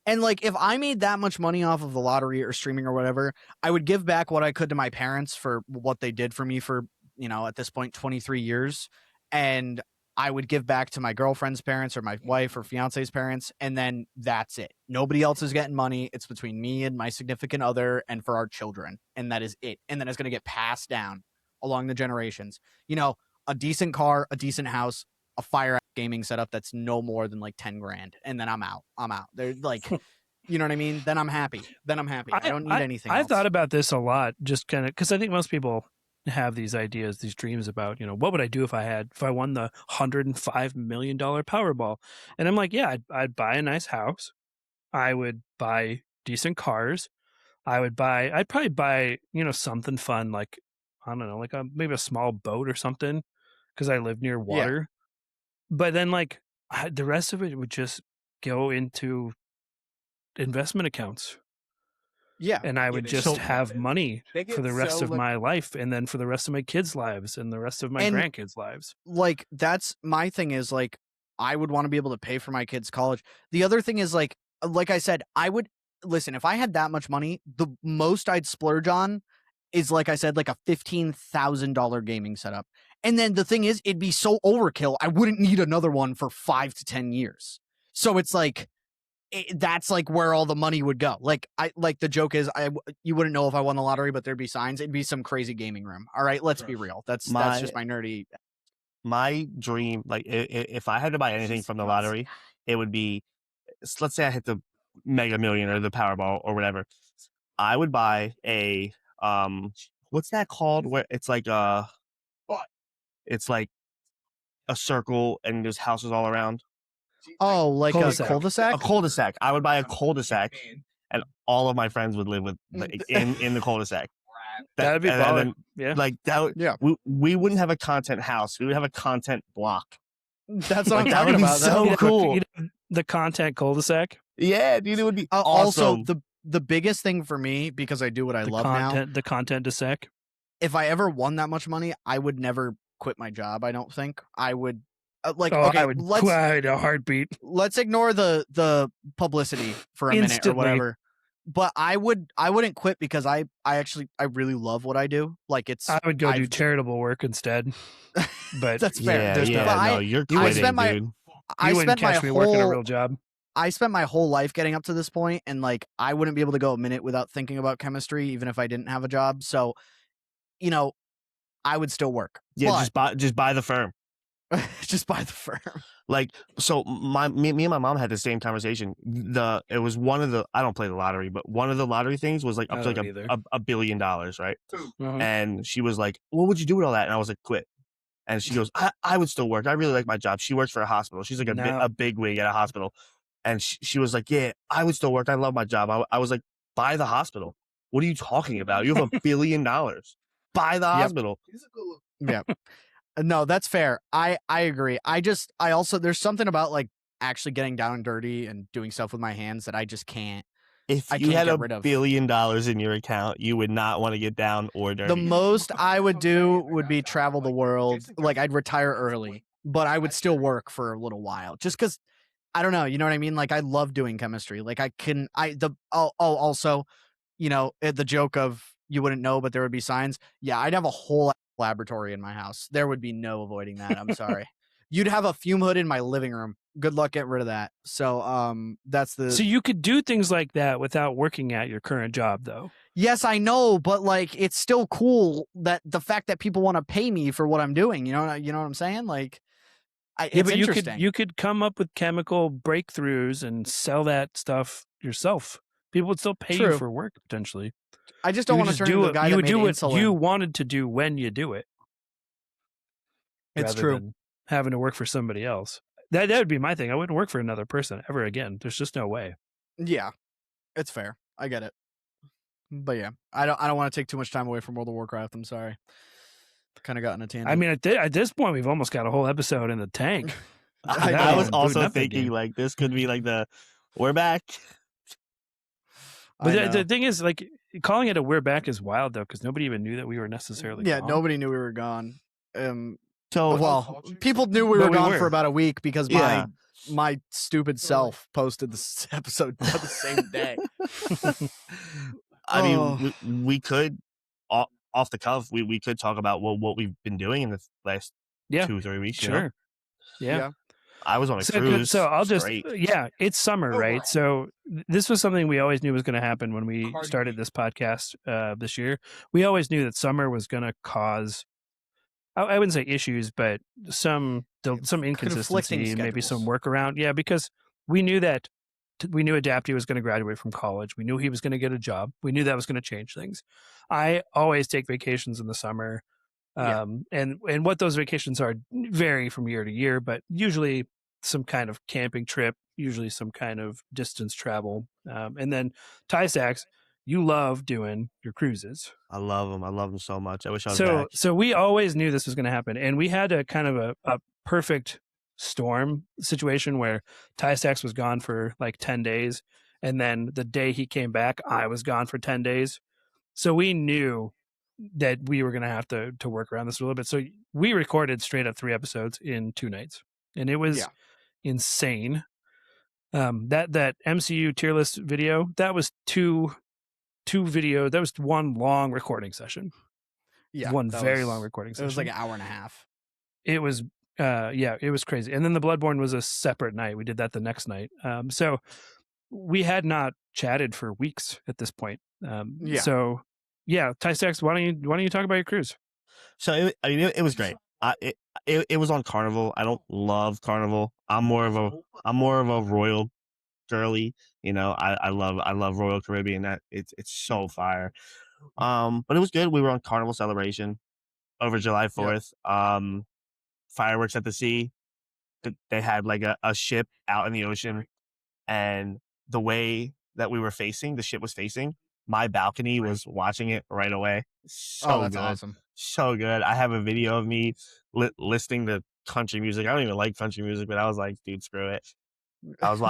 And like, if I made that much money off of the lottery or streaming or whatever, I would give back what I could to my parents for what they did for me for, at this point, 23 years. And I would give back to my girlfriend's parents or my wife or fiance's parents, and then that's it. Nobody else is getting money. It's between me and my significant other and for our children, and that is it. And then it's going to get passed down along the generations. You know, a decent car, a decent house, a fire gaming setup that's no more than like 10 grand, and then I'm out. They're like, you know what I mean? Then I'm happy. I don't need anything else. I've thought about this a lot, just kind of because I think most people have these ideas, these dreams about, you know, what would I do if I won the $105 million Powerball? And I'm like, yeah, I'd buy a nice house. I would buy decent cars. I'd probably buy, you know, something fun, like, I don't know, like maybe a small boat or something, because I live near water. But then like the rest of it would just go into investment accounts. Yeah. And I would just have money for the rest of my life, and then for the rest of my kids' lives and the rest of my grandkids' lives. Like, that's my thing is, like, I would want to be able to pay for my kids' college. The other thing is, like I said, I would listen, if I had that much money, the most I'd splurge on is, like I said, like a $15,000 gaming setup. And then the thing is, it'd be so overkill, I wouldn't need another one for 5 to 10 years. So it's like, that's like where all the money would go. Like the joke is, you wouldn't know if I won the lottery, but there'd be signs. It'd be some crazy gaming room. All right, let's be real. That's just my nerdy. My dream, like if I had to buy anything from the lottery, it would be, let's say I hit the Mega Million or the Powerball or whatever. I would buy a what's that called? Where it's like a circle and there's houses all around. Oh, like a cul-de-sac? A cul-de-sac. I would buy a cul-de-sac, and all of my friends would live with in the cul-de-sac. That'd be baller. Yeah. Like that. Yeah. We wouldn't have a content house. We would have a content block. That's what I'm that talking would be about. so cool. The content cul-de-sac. Yeah, dude, it would be also awesome. the biggest thing for me, because I do what I love now. The content dissect. If I ever won that much money, I would never quit my job. I don't think I would. I would quit a heartbeat. Let's ignore the publicity for a minute or whatever. But I wouldn't quit because I really love what I do. Like I would go do charitable work instead. But that's fair. No, you're quitting, dude. You wouldn't catch me working a real job. I spent my whole life getting up to this point, and like I wouldn't be able to go a minute without thinking about chemistry, even if I didn't have a job. So, you know, I would still work. Yeah, just buy the firm. Just buy the firm. Like, so me and my mom had the same conversation. It was one of the, I don't play the lottery, but one of the lottery things was like up to like $1 billion, right? Uh-huh. And she was like, "What would you do with all that?" And I was like, "Quit." And she goes, I would still work. I really like my job. She works for a hospital. She's like a big wig at a hospital. And she was like, "Yeah, I would still work. I love my job." I was like, "Buy the hospital. What are you talking about? You have $1 billion. Buy the hospital." Yeah. No, that's fair. I agree. I also, there's something about like actually getting down and dirty and doing stuff with my hands that I just can't. If you had $1 billion in your account, you would not want to get down or dirty. The most I would do would be travel the world. Like I'd retire early, but I would still work for a little while just because I don't know. You know what I mean? Like I love doing chemistry. Like also, you know, the joke of you wouldn't know, but there would be signs. Yeah. I'd have a whole laboratory in my house. There would be no avoiding that. I'm sorry. You'd have a fume hood in my living room. Good luck getting rid of that. So so you could do things like that without working at your current job, though. Yes, I know, but like it's still cool that the fact that people want to pay me for what I'm doing. You know what I'm saying? Like, it's interesting. You could come up with chemical breakthroughs and sell that stuff yourself. People would still pay you for work potentially. I just don't want to turn into the guy that made insulin. What you wanted to do when you do it. It's true. Than having to work for somebody else. That would be my thing. I wouldn't work for another person ever again. There's just no way. Yeah, it's fair. I get it. But yeah, I don't want to take too much time away from World of Warcraft. I'm sorry. Kind of got in a tangent. I mean, at this point, we've almost got a whole episode in the tank. I was also thinking like this could be like we're back. But the thing is, like, calling it a "we're back" is wild though, because nobody even knew that we were necessarily. Yeah, gone. Nobody knew we were gone. People knew we were gone for about a week because my stupid self posted this episode the same day. I mean, we could off the cuff. We could talk about what we've been doing in the last 2 or 3 weeks. Sure. Yeah. I was on a So cruise. I'll It's just great. it's summer, right? So this was something we always knew was going to happen when we started this podcast this year. We always knew that summer was going to cause I wouldn't say issues, but some Conflicting inconsistency and maybe some schedules. workaround. Yeah, because we knew that we knew Adapty was going to graduate from college. We knew he was going to get a job. We knew that was going to change things. I always take vacations in the summer. And what those vacations are vary from year to year, but usually some kind of camping trip, usually some kind of distance travel. And then Ty Sachs, you love doing your cruises. I love them. I love them so much. I wish I was back. So we always knew this was going to happen, and we had a kind of a perfect storm situation where Ty Sachs was gone for like 10 days, and then the day he came back, I was gone for 10 days. So we knew that we were going to have to work around this a little bit. So we recorded straight up 3 episodes in 2 nights, and it was insane. That MCU tier list video, that was two video. That was one long recording session. Yeah, one very long recording session. It was like an hour and a half. It was it was crazy. And then the Bloodborne was a separate night. We did that the next night. So we had not chatted for weeks at this point. So yeah, Ty Sachs, why don't you talk about your cruise? So it was great. It was on Carnival. I don't love Carnival. I'm more of a Royal girly. You know, I love Royal Caribbean. That it's so fire. But it was good. We were on Carnival Celebration over July 4th. Fireworks at the sea. They had like a ship out in the ocean, and the way that we were facing, the ship was facing, my balcony was watching it right away. So that's good. awesome. So good. I have a video of me listening to country music. I don't even like country music, but I was like, dude, screw it. I was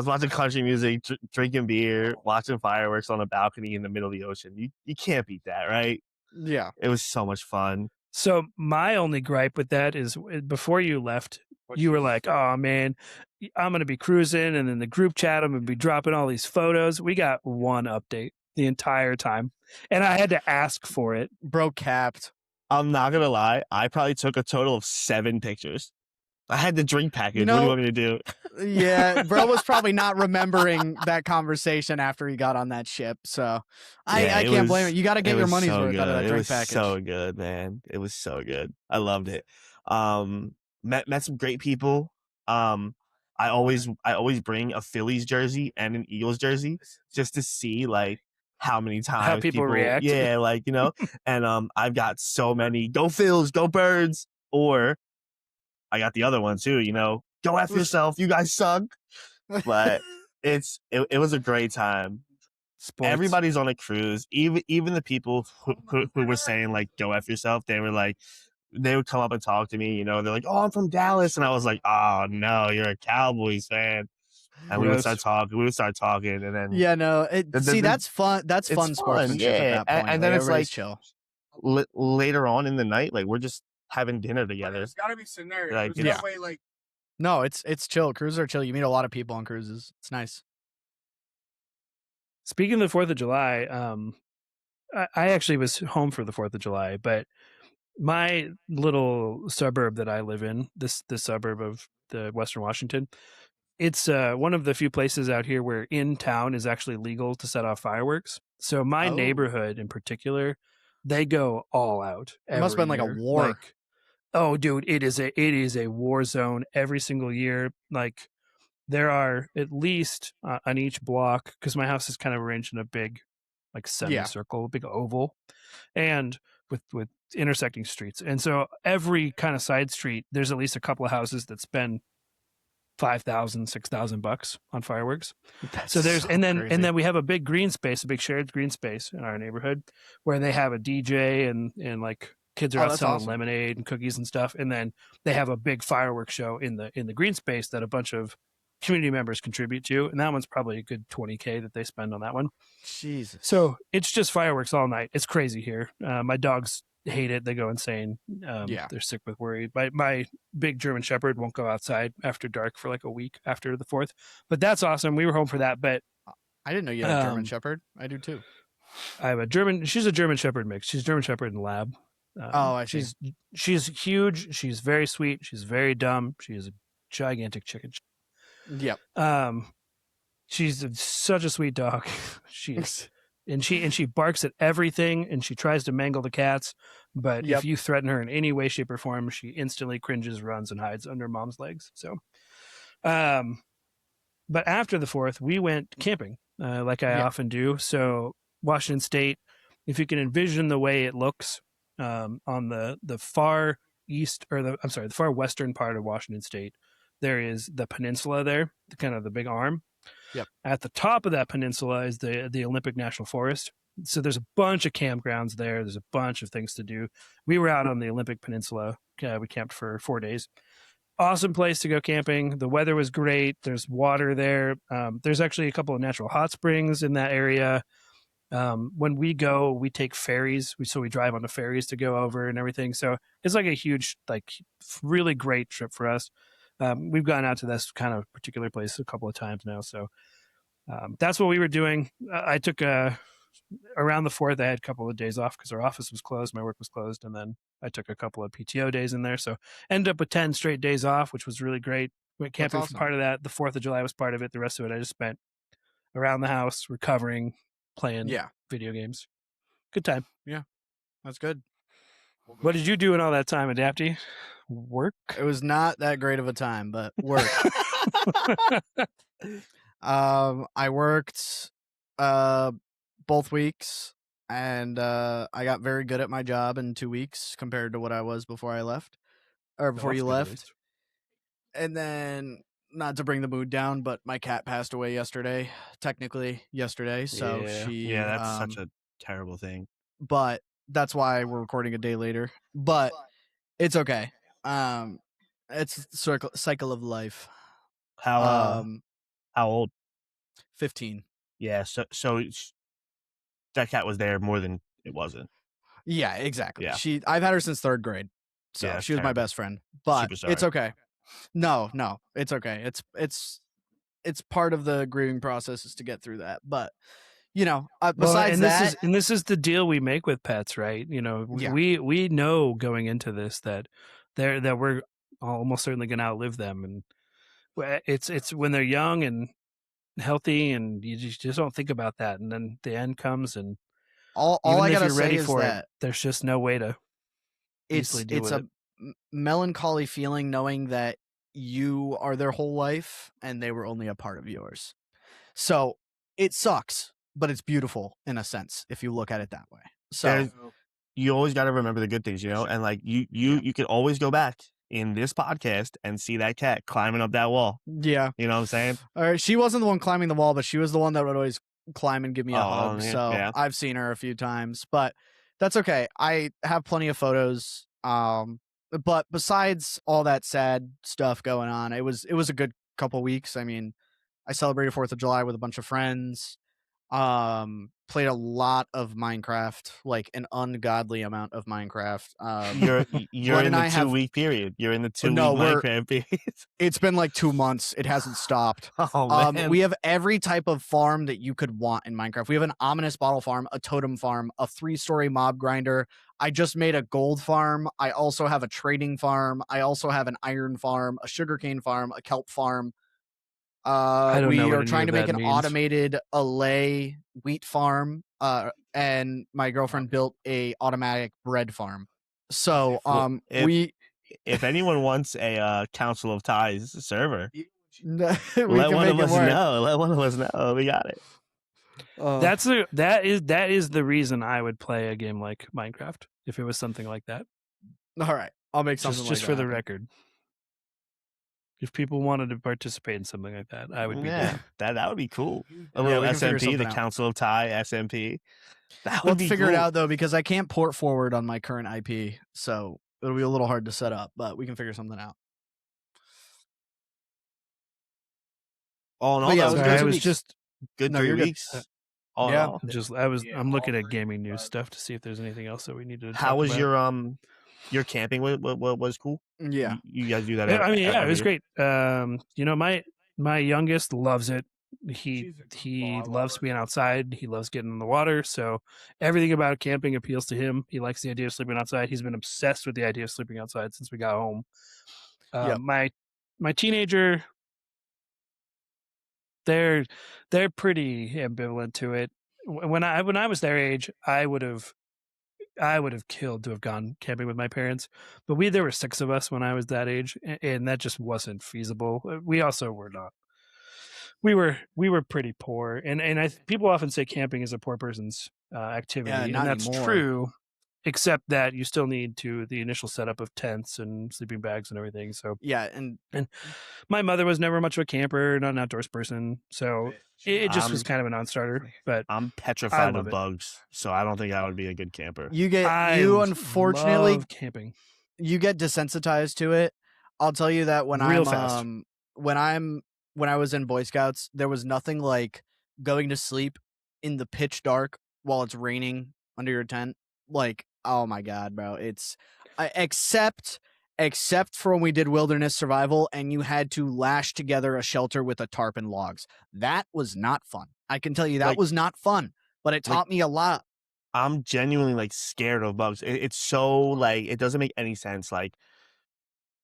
watching country music, drinking beer, watching fireworks on a balcony in the middle of the ocean. You can't beat that, right? Yeah. It was so much fun. So my only gripe with that is before you left, you were like, "Oh man, I'm gonna be cruising," and then the group chat, I'm gonna be dropping all these photos. We got one update the entire time, and I had to ask for it. Bro capped. I'm not gonna lie. I probably took a total of 7 pictures. I had the drink package. What do you want me to do? Yeah, bro was probably not remembering that conversation after he got on that ship. So I can't blame it. You got to get your money's worth out of that drink package. It was so good, man. It was so good. I loved it. Met some great people. I always bring a Phillies jersey and an Eagles jersey just to see like how many times how people react. Yeah, like, you know, and I've got so many go Phils, go Birds, or I got the other one too, you know, go F yourself, you guys suck. But it was a great time. Sports. Everybody's on a cruise. Even the people who were saying like go F yourself, they would come up and talk to me, you know, they're like, "Oh, I'm from Dallas." And I was like, "Oh no, you're a Cowboys fan." And we would start talking, and then that's fun. That's fun sportsmanship at that point. And then it's like chill. Later on in the night, like we're just having dinner together. There's gotta be scenario. Like, There's no way, like. No, it's chill. Cruises are chill. You meet a lot of people on cruises. It's nice. Speaking of the 4th of July, I actually was home for the 4th of July, but my little suburb that I live in, this suburb of the Western Washington, it's one of the few places out here where in town is actually legal to set off fireworks. So my neighborhood in particular, they go all out. It must have been like a war. Like, oh, dude, it is a war zone every single year. Like there are at least on each block, because my house is kind of arranged in a big, like semicircle, big oval, and with intersecting streets. And so every kind of side street, there's at least a couple of houses that spend $5,000, $6,000 on fireworks. So there's and then we have a big green space, a big shared green space in our neighborhood where they have a DJ and like kids are out selling lemonade and cookies and stuff. And then they have a big fireworks show in the green space that a bunch of community members contribute to. And that one's probably a good $20K that they spend on that one. Jesus. So it's just fireworks all night. It's crazy here. My dogs hate it. They go insane. They're sick with worry. My big German Shepherd won't go outside after dark for like a week after the 4th. But that's awesome. We were home for that. But I didn't know you had a German Shepherd. I do too. I have a German. She's a German Shepherd mix. She's German Shepherd and Lab. Oh, I see. She's huge. She's very sweet. She's very dumb. She is a gigantic chicken. Yep. She's such a sweet dog. She is, and she barks at everything, and she tries to mangle the cats. But Yep. if you threaten her in any way, shape, or form, she instantly cringes, runs, and hides under mom's legs. So, but after the 4th, we went camping, like I Yeah. often do. So Washington State, if you can envision the way it looks on the far east, or the far western part of Washington State, there is the peninsula there, kind of the big arm. Yep. At the top of that peninsula is the Olympic National Forest. So there's a bunch of campgrounds there. There's a bunch of things to do. We were out on the Olympic Peninsula. We camped for 4 days. Awesome place to go camping. The weather was great. There's water there. There's actually a couple of natural hot springs in that area. When we go, we take ferries. We drive on the ferries to go over and everything. So it's like a huge, like really great trip for us. We've gone out to this kind of particular place a couple of times now. So that's what we were doing. I took around the 4th, I had a couple of days off because our office was closed, my work was closed, and then I took a couple of PTO days in there. So ended up with 10 straight days off, which was really great. Went camping awesome. for part of that. The 4th of July was part of it. The rest of it I just spent around the house, recovering, playing video games. Good time. Yeah, that's good. What did you do in all that time, Adapty? Work? It was not that great of a time, but work. I worked both weeks, and I got very good at my job in 2 weeks compared to what I was before I left, or before you left. And then, not to bring the mood down, but my cat passed away technically yesterday. So that's such a terrible thing. But that's why we're recording a day later. But it's okay. It's the cycle of life. How old? 15. Yeah, so that cat was there more than it wasn't. Yeah, exactly. Yeah. I've had her since 3rd grade, so Yeah, she was my terrible. best friend. But Super sorry. it's okay. No, it's okay. It's part of the grieving process is to get through that. But besides this is the deal we make with pets, right? We know going into this that we're almost certainly going to outlive them, and it's when they're young and healthy, and you just don't think about that, and then the end comes, and all even I if gotta you're ready say is for that it, there's just no way to easily deal with it. Melancholy feeling knowing that you are their whole life and they were only a part of yours. So it sucks, but it's beautiful in a sense if you look at it that way. So you always got to remember the good things, and like you could always go back in this podcast and see that cat climbing up that wall. Yeah. You know what I'm saying? All right. She wasn't the one climbing the wall, but she was the one that would always climb and give me a hug. Yeah, so yeah. I've seen her a few times, but that's okay. I have plenty of photos. But besides all that sad stuff going on, it was a good couple weeks. I mean, I celebrated 4th of July with a bunch of friends. Played a lot of Minecraft, like an ungodly amount of Minecraft. You're in the 2-week period. You're in the 2-week Minecraft period. It's been like 2 months. It hasn't stopped. Oh, man. We have every type of farm that you could want in Minecraft. We have an ominous bottle farm, a totem farm, a 3-story mob grinder. I just made a gold farm. I also have a trading farm. I also have an iron farm, a sugarcane farm, a kelp farm. We are trying to make an automated Allay wheat farm, and my girlfriend built a automatic bread farm. So, if anyone wants a Council of Ties server, let one of us know. Let one of us know. We got it. That is the reason I would play a game like Minecraft if it was something like that. All right, I'll make something just for the record. If people wanted to participate in something like that, I would be down. That would be cool. A little SMP, the Council of Tie SMP. We'll figure it out though, because I can't port forward on my current IP, so it'll be a little hard to set up. But we can figure something out. All in all, I was just good 3 weeks. I'm looking at gaming news stuff to see if there's anything else that we needed to talk about. How was your camping? What was cool? Yeah, you guys do that. It was great. My youngest loves it. He loves being outside. He loves getting in the water. So everything about camping appeals to him. He likes the idea of sleeping outside. He's been obsessed with the idea of sleeping outside since we got home. Yep. My teenager, they're pretty ambivalent to it. When I was their age, I would have killed to have gone camping with my parents, but there were 6 of us when I was that age, and that just wasn't feasible. We also were not. We were pretty poor, and people often say camping is a poor person's activity, Yeah, and not that's anymore. true, except that you still need the initial setup of tents and sleeping bags and everything. So Yeah, and my mother was never much of a camper, not an outdoors person, so it just was kind of a non-starter. But I'm I petrified love of it. bugs, so I don't think I would be a good camper. unfortunately love camping. you get desensitized to it. I'll tell you that when Real fast. when I was in Boy Scouts, there was nothing like going to sleep in the pitch dark while it's raining under your tent. Like, oh my god, bro, except for when we did wilderness survival and you had to lash together a shelter with a tarp and logs. That was not fun. I can tell you that Like- was not fun, but it taught me a lot. I'm genuinely like scared of bugs. It's so like it doesn't make any sense. Like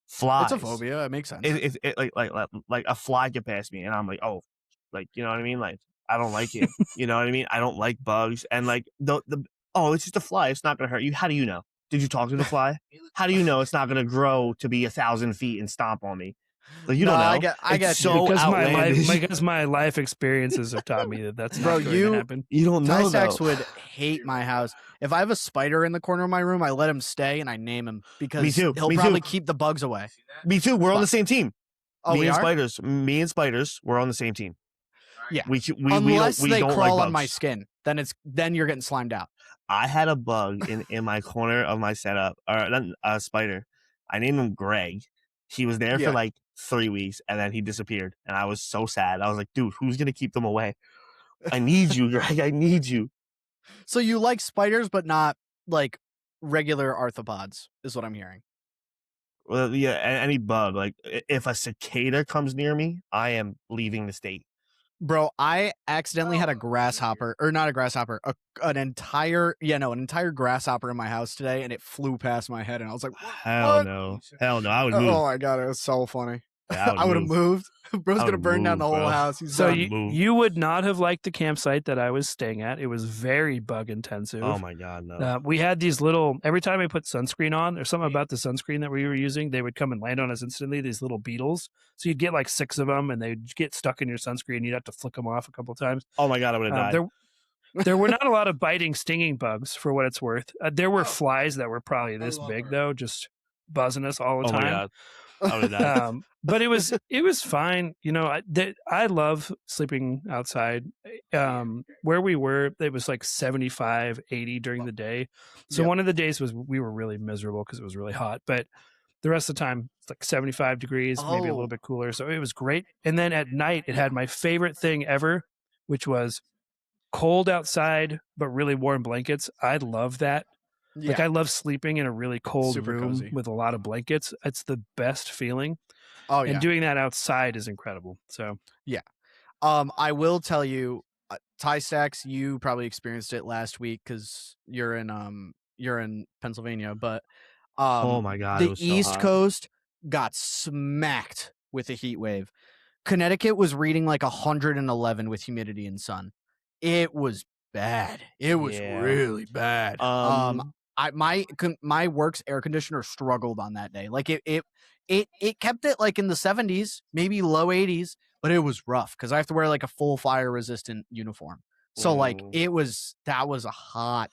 flies, It's a phobia. It makes sense. It like a fly could pass me, and I'm like, oh, like you know what I mean? Like I don't like it. You know what I mean? I don't like bugs, and like the it's just a fly. It's not gonna hurt you. How do you know? Did you talk to the fly? How do you know it's not gonna grow to be 1,000 feet and stomp on me? Like you don't know. I get It's so because outlandish. my life experiences have taught me that that's Bro, not going to happen. You don't know Tystax though. would hate my house. If I have a spider in the corner of my room, I let him stay and I name him because too. he'll Me probably too. keep the bugs away. Me too. We're on What? the same team. Oh, me we and are? spiders. Me and spiders. We're on the same team. Yeah. We Unless we they don't crawl like on my bugs. skin, then you're getting slimed out. I had a bug in my corner of my setup, or a spider. I named him Greg. He was there Yeah. for like 3 weeks, and then he disappeared. And I was so sad. I was like, dude, who's gonna keep them away? I need you, Greg. I need you. So you like spiders, but not like regular arthropods, is what I'm hearing. Well, yeah, any bug. Like if a cicada comes near me, I am leaving the state. Bro, I accidentally had a grasshopper, or not a grasshopper, an entire grasshopper in my house today, and it flew past my head, and I was like, Hell no. Hell no. I would move. oh my god, it was so funny. Yeah, I would have moved. Bro's I gonna would've burn down the moved, whole bro. house. He's So done. you would not have liked the campsite that I was staying at. It was very bug intensive. Oh my god, no. We had these little, every time I put sunscreen on, there's something about the sunscreen that we were using, they would come and land on us instantly, these little beetles. So you'd get like 6 of them and they'd get stuck in your sunscreen. You'd have to flick them off a couple of times. Oh my god, I would have died. There were not a lot of biting, stinging bugs for what it's worth. There were flies that were probably this big though, just buzzing us all the Oh my time. god. I would have died. But it was fine. You know, I love sleeping outside. Where we were, it was like 75, 80 during the day. So Yep. one of the days we were really miserable because it was really hot. But the rest of the time, it's like 75 degrees, maybe a little bit cooler. So it was great. And then at night, it had my favorite thing ever, which was cold outside, but really warm blankets. I love that. Yeah. Like I love sleeping in a really cold Super room cozy. with a lot of blankets. It's the best feeling. Oh yeah. And doing that outside is incredible. So I will tell you, Tystax, you probably experienced it last week because you're in Pennsylvania, but Oh my god, it the was so East hot. Coast got smacked with a heat wave. Connecticut was reading like 111 with humidity and sun. It was bad. It was Yeah. really bad. My work's air conditioner struggled on that day. Like it kept it like in the 70s, maybe low 80s, but it was rough because I have to wear like a full fire resistant uniform. So like that was a hot.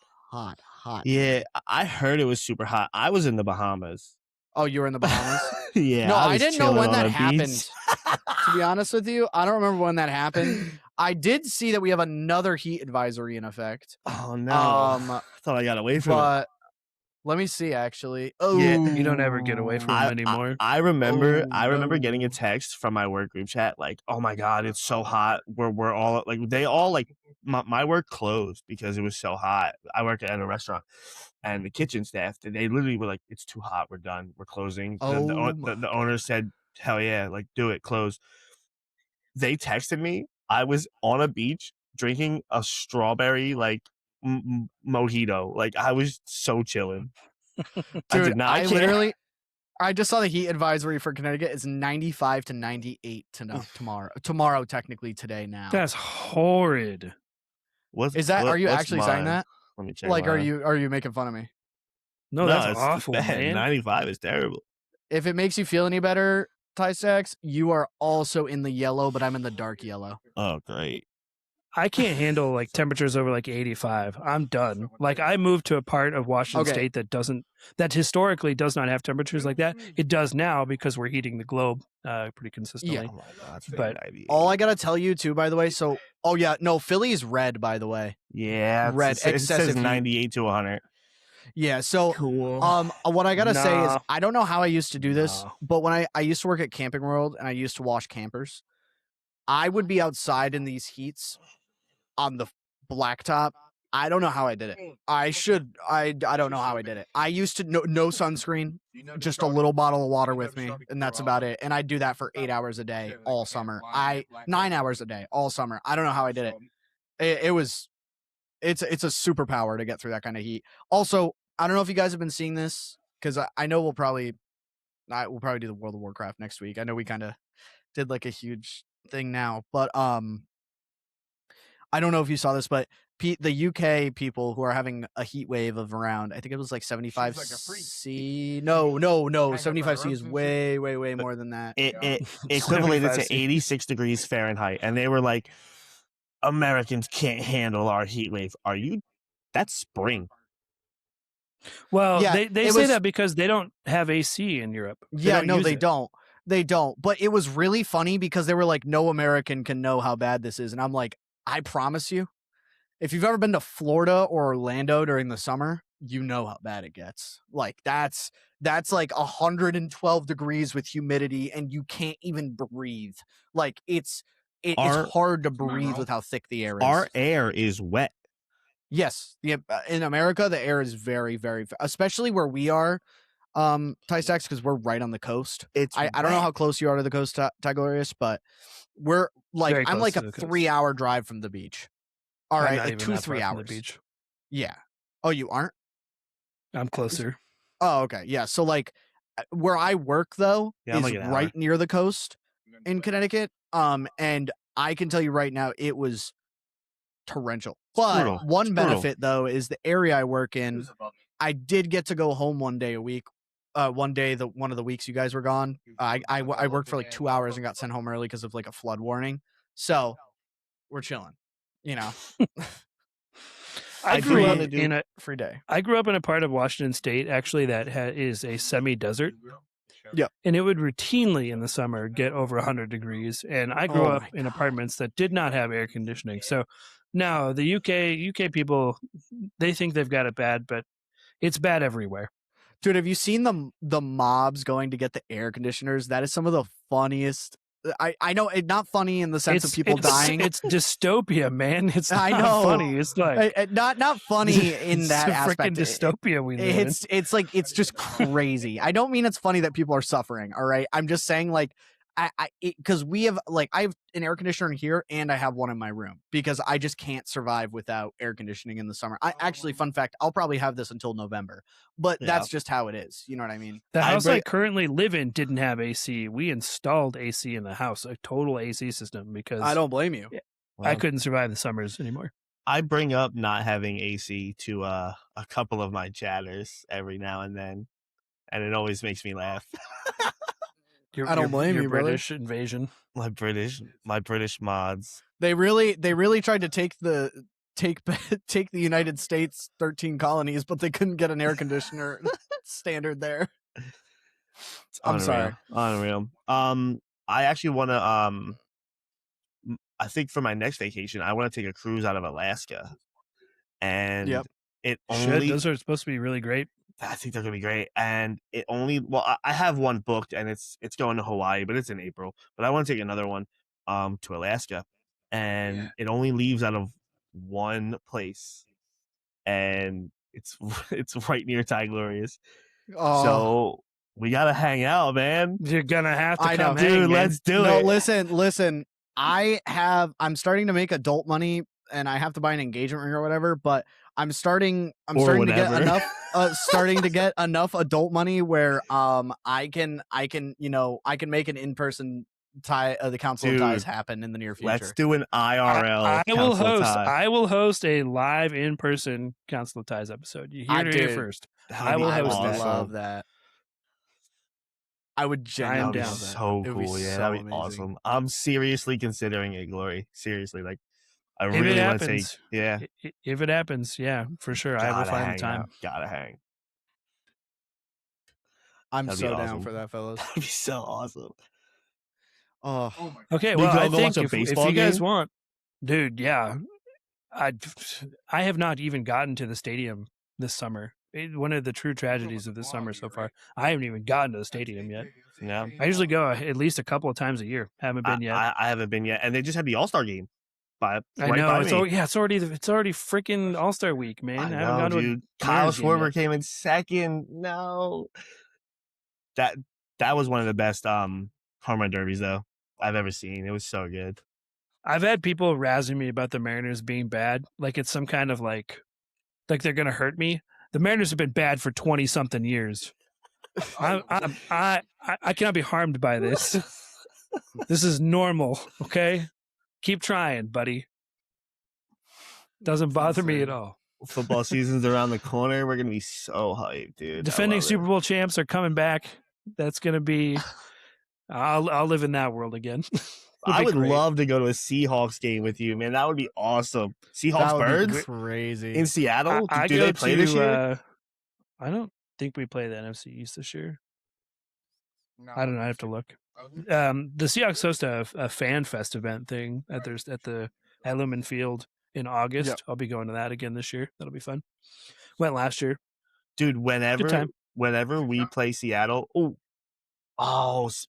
Yeah, I heard it was super hot. I was in the Bahamas. Oh, you were in the Bahamas? Yeah. No, I was didn't know chilling when on that a happened. beach. To be honest with you, I don't remember when that happened. I did see that we have another heat advisory in effect. Oh no. I thought I got away from it. But let me see actually. Oh, Yeah. you don't ever get away from them anymore. I remember no. getting a text from my work group chat like, "Oh my god, it's so hot." We're all like they all like my work closed because it was so hot. I work at a restaurant. And the kitchen staff, they literally were like, "It's too hot. We're done. We're closing." The owner said, "Hell yeah, like do it, close." They texted me I was on a beach drinking a strawberry like mojito. Like I was so chilling. I Dude, did not I care. literally, I just saw the heat advisory for Connecticut. It's 95 to 98 tomorrow. Tomorrow, technically today now. That's horrid. Are you what's actually saying mine? that? Let me check. Like, are mine. you making fun of me? No, No, that's it's awful, bad. man. 95 is terrible. If it makes you feel any better, Ty Stacks, you are also in the yellow, but I'm in the dark yellow. Oh, great. I can't handle like temperatures over like 85. I'm done. Like I moved to a part of Washington State that historically does not have temperatures like that. It does now because we're heating the globe pretty consistently. Oh my God, But all I gotta tell you too, by the way. So, oh yeah, no, Philly's red, by the way. Yeah, red. It says Excessive 98 to 100. Yeah. So, Cool. what I gotta say is, Nah. I don't know how I used to do this, Nah. but when I used to work at Camping World and I used to wash campers, I would be outside in these heats on the blacktop. I don't know how I did it. I don't know how I did it. I used to no sunscreen, just a little bottle of water with me, and that's about it. And I'd do that for 8 hours a day all summer. 9 hours a day all summer. I don't know how I did it. It's a superpower to get through that kind of heat. Also, I don't know if you guys have been seeing this, because I know we'll probably do the World of Warcraft next week. I know we kind of did like a huge thing now, but I don't know if you saw this, but the UK people who are having a heat wave of around, I think it was like 75 C. No, 75 C is way more than that. It equated to 86 degrees Fahrenheit, and they were like, Americans can't handle our heat wave. That's spring. Well, yeah, they say that because they don't have AC in Europe. They don't. They don't. But it was really funny because they were like, no American can know how bad this is. And I'm like, I promise you, if you've ever been to Florida or Orlando during the summer, you know how bad it gets. Like that's like 112 degrees with humidity and you can't even breathe. Like it's hard to breathe with how thick the air is. Our air is wet. Yes. In America, the air is very, very, especially where we are, Ty Stacks, because we're right on the coast. I don't know how close you are to the coast, Tyglorious, but we're like, I'm like a 3-hour drive from the beach. All right, like 2-3 hours. The beach. Yeah. Oh, you aren't? I'm closer. Oh, okay. Yeah. So like where I work though is like right near the coast in Connecticut. And I can tell you right now, it was torrential. But one benefit though is the area I work in, I did get to go home one day a week. One of the weeks you guys were gone, I worked for like 2 hours and got sent home early because of like a flood warning. So we're chilling, you know. I grew up in a free day. I grew up in a part of Washington State actually that is a semi-desert. Yeah, and it would routinely in the summer get over 100 degrees. And I grew up in apartments that did not have air conditioning. So now the UK people, they think they've got it bad, but it's bad everywhere. Dude, have you seen the mobs going to get the air conditioners? That is some of the funniest. I know it's not funny in the sense of people dying. It's dystopia, man. It's not funny. It's like not funny in that aspect. It's a freaking dystopia we live in. It's like it's just crazy. I don't mean it's funny that people are suffering. All right, I'm just saying like because we have like I have an air conditioner in here and I have one in my room because I just can't survive without air conditioning in the summer. Fun fact, I'll probably have this until November, but that's just how it is. You know what I mean? The house I currently live in didn't have AC. We installed AC in the house, a total AC system, because I don't blame you. I couldn't survive the summers anymore. I bring up not having AC to a couple of my chatters every now and it always makes me laugh. I don't blame you, British brother. invasion. My British mods. They really tried to take the United States 13 colonies, but they couldn't get an air conditioner standard there. I'm sorry. Unreal. I actually want to I think for my next vacation, I want to take a cruise out of Alaska. And those are supposed to be really great. I think they're gonna be great, and I have one booked, and it's going to Hawaii, but it's in April. But I want to take another one, to Alaska, and it only leaves out of one place, and it's right near Tyglorious. So we gotta hang out, man. You're gonna have to come hang, dude. man. Let's do it. No, listen. I'm starting to make adult money, and I have to buy an engagement ring or whatever. But I'm starting Or to get whatever. enough. Starting to get enough adult money where I can I can make an in-person tie the council of ties Dude, happen in the near future. Let's do an IRL. I will host a live in-person Council of Ties episode. You hear it here first. I will host that. Love that. I would genuinely down. love that. So It would be cool. Yeah, so that'd be amazing. awesome. I'm seriously considering it, Glory. Seriously, like I If really it want to say, happens, yeah. If it happens, yeah, for sure, I will find the time. Now. Gotta hang. I'm That'd so be down awesome. for that, fellas. That'd be so awesome. Oh, okay. We Well, could I all go watch think a if baseball you guys game? want, dude, yeah, I have not even gotten to the stadium this summer. One of the true tragedies of this summer so far. I haven't even gotten to the stadium yet. Yeah. I usually go at least a couple of times a year. Haven't been yet. I haven't been yet, and they just had the All-Star game. I know it's already freaking All-Star week, man. I haven't gone to dude. Kyle Schwarber came in second. No, that was one of the best home run derbies though I've ever seen. It was so good. I've had people razzing me about the Mariners being bad, like it's some kind of like they're gonna hurt me. The Mariners have been bad for 20-something years. I cannot be harmed by this. This is normal. Okay, keep trying, buddy. Doesn't bother me at all. Football season's around the corner. We're gonna be so hyped, dude. Defending Super Bowl champs are coming back. That's gonna be. I'll live in that world again. I would love to go to a Seahawks game with you, man. That would be awesome. Seahawks Birds, crazy in Seattle. Do they play this year? I don't think we play the NFC East this year. No, I don't know. I have to look. The Seahawks host a fan fest event thing at Lumen Field in August. Yep. I'll be going to that again this year. That'll be fun. Went last year, dude. Whenever we play Seattle,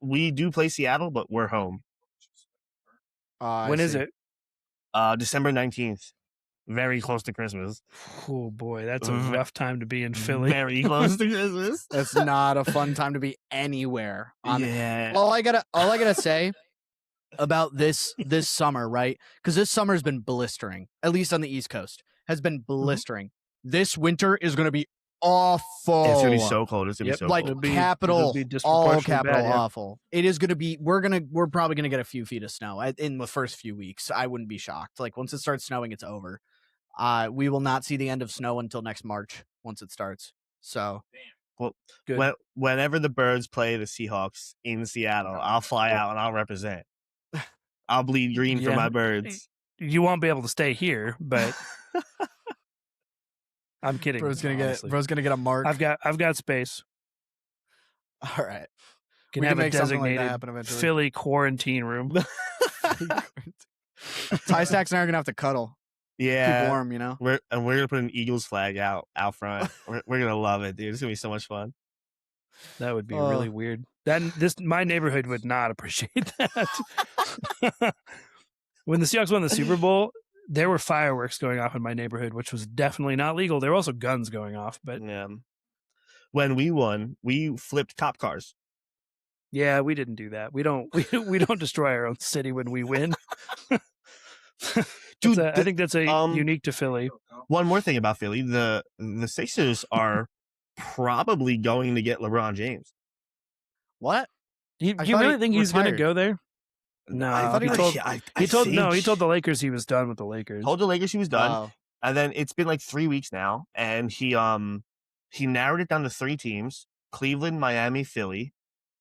we do play Seattle, but we're home. When is it? December 19th. Very close to Christmas. Oh boy, that's a rough time to be in Philly. Very close to Christmas. That's not a fun time to be anywhere. Yeah. All I gotta say about this summer, right? Because this summer has been blistering. At least on the East Coast, has been blistering. Mm-hmm. This winter is going to be awful. It's gonna be so cold. It's gonna be so like cold. Capital, all capital bad, awful. It is gonna be. We're probably gonna get a few feet of snow in the first few weeks. I wouldn't be shocked. Like once it starts snowing, it's over. We will not see the end of snow until next March once it starts. So, well, whenever the Birds play the Seahawks in Seattle, I'll fly out and I'll represent. I'll bleed green for my Birds. You won't be able to stay here, but. I'm kidding. Bro's gonna get a mark. I've got space. All right. We can make designated like happen eventually. Philly quarantine room. Tie stacks and I are gonna have to cuddle. Yeah. Keep warm, you know. We're gonna put an Eagles flag out front. we're gonna love it, dude. It's gonna be so much fun. That would be really weird. My neighborhood would not appreciate that. When the Seahawks won the Super Bowl, there were fireworks going off in my neighborhood, which was definitely not legal. There were also guns going off, but yeah. When we won, we flipped cop cars. Yeah, we didn't do that. We don't destroy our own city when we win. Dude, I think that's unique to Philly. One more thing about Philly, the Sixers are probably going to get LeBron James. What? You really think he's going to go there? No, he told the Lakers he was done with the Lakers. Told the Lakers he was done, and then it's been like 3 weeks now, and he narrowed it down to 3 teams: Cleveland, Miami, Philly.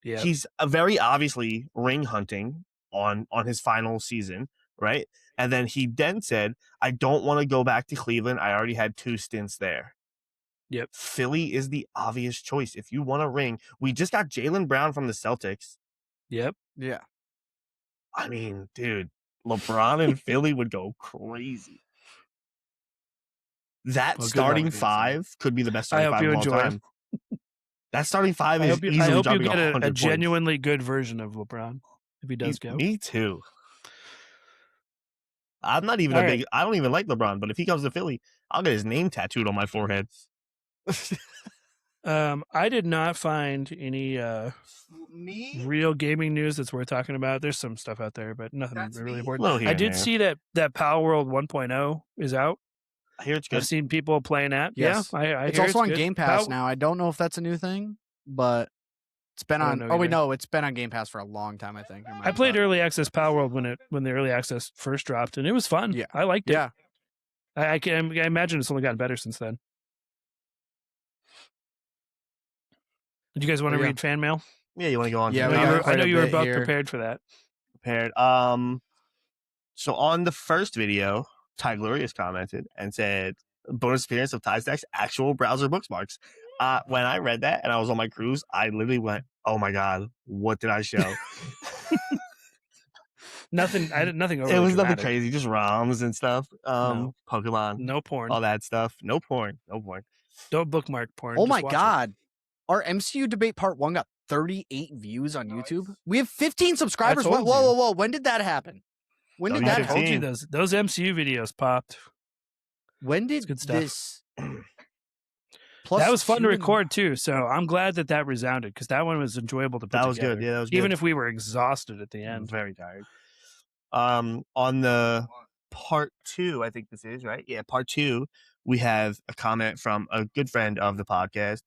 Yeah, he's very obviously ring hunting on his final season, right? And then he said, "I don't want to go back to Cleveland. I already had 2 stints there." Yep, Philly is the obvious choice if you want a ring. We just got Jaylen Brown from the Celtics. Yep, yeah. I mean, dude, LeBron and Philly would go crazy. That starting 5 could be the best starting 5 of all time. That starting 5 is easily I hope you dropping get a 100 genuinely good version of LeBron if he does go. Me too. I'm not even I don't even like LeBron, but if he comes to Philly, I'll get his name tattooed on my forehead. I did not find any real gaming news that's worth talking about. There's some stuff out there, but nothing really important. Little here I and did there. see that Pal World 1.0 is out. I hear it's good. I've seen people playing that. Yes. Yeah, I It's hear also on good. Game Pass Pal- now. I don't know if that's a new thing, but it's been I on. don't know Oh wait, either. no, it's been on Game Pass for a long time. I think. I played early access Pal World when the early access first dropped, and it was fun. Yeah. I liked it. Yeah. I imagine it's only gotten better since then. Did you guys want to read fan mail? Yeah, you want to go on? Yeah, to we the got comments? quite I know a you were bit both here. prepared for that. Prepared. So on the first video, Tyglorious commented and said, "Bonus appearance of Tystack's actual browser bookmarks." When I read that and I was on my cruise, I literally went, "Oh my god, what did I show?" Nothing. Nothing. It was dramatic. nothing crazy, just ROMs and stuff. No. Pokemon, No porn. all that stuff. No porn. No porn. Don't bookmark porn. Oh Just my watch god, our MCU debate part 1 got 38 views on YouTube. We have 15 subscribers. told Whoa! When did that happen? When Oh, did it. I that told told happen? you those MCU videos popped. When did good stuff. this? Plus that was fun to 2 record too, so I'm glad that resounded because that one was enjoyable to put That was together. good. Yeah, that was good. Even if we were exhausted at the end. Very tired. On the part 2, I think this is right. Yeah, part 2. We have a comment from a good friend of the podcast,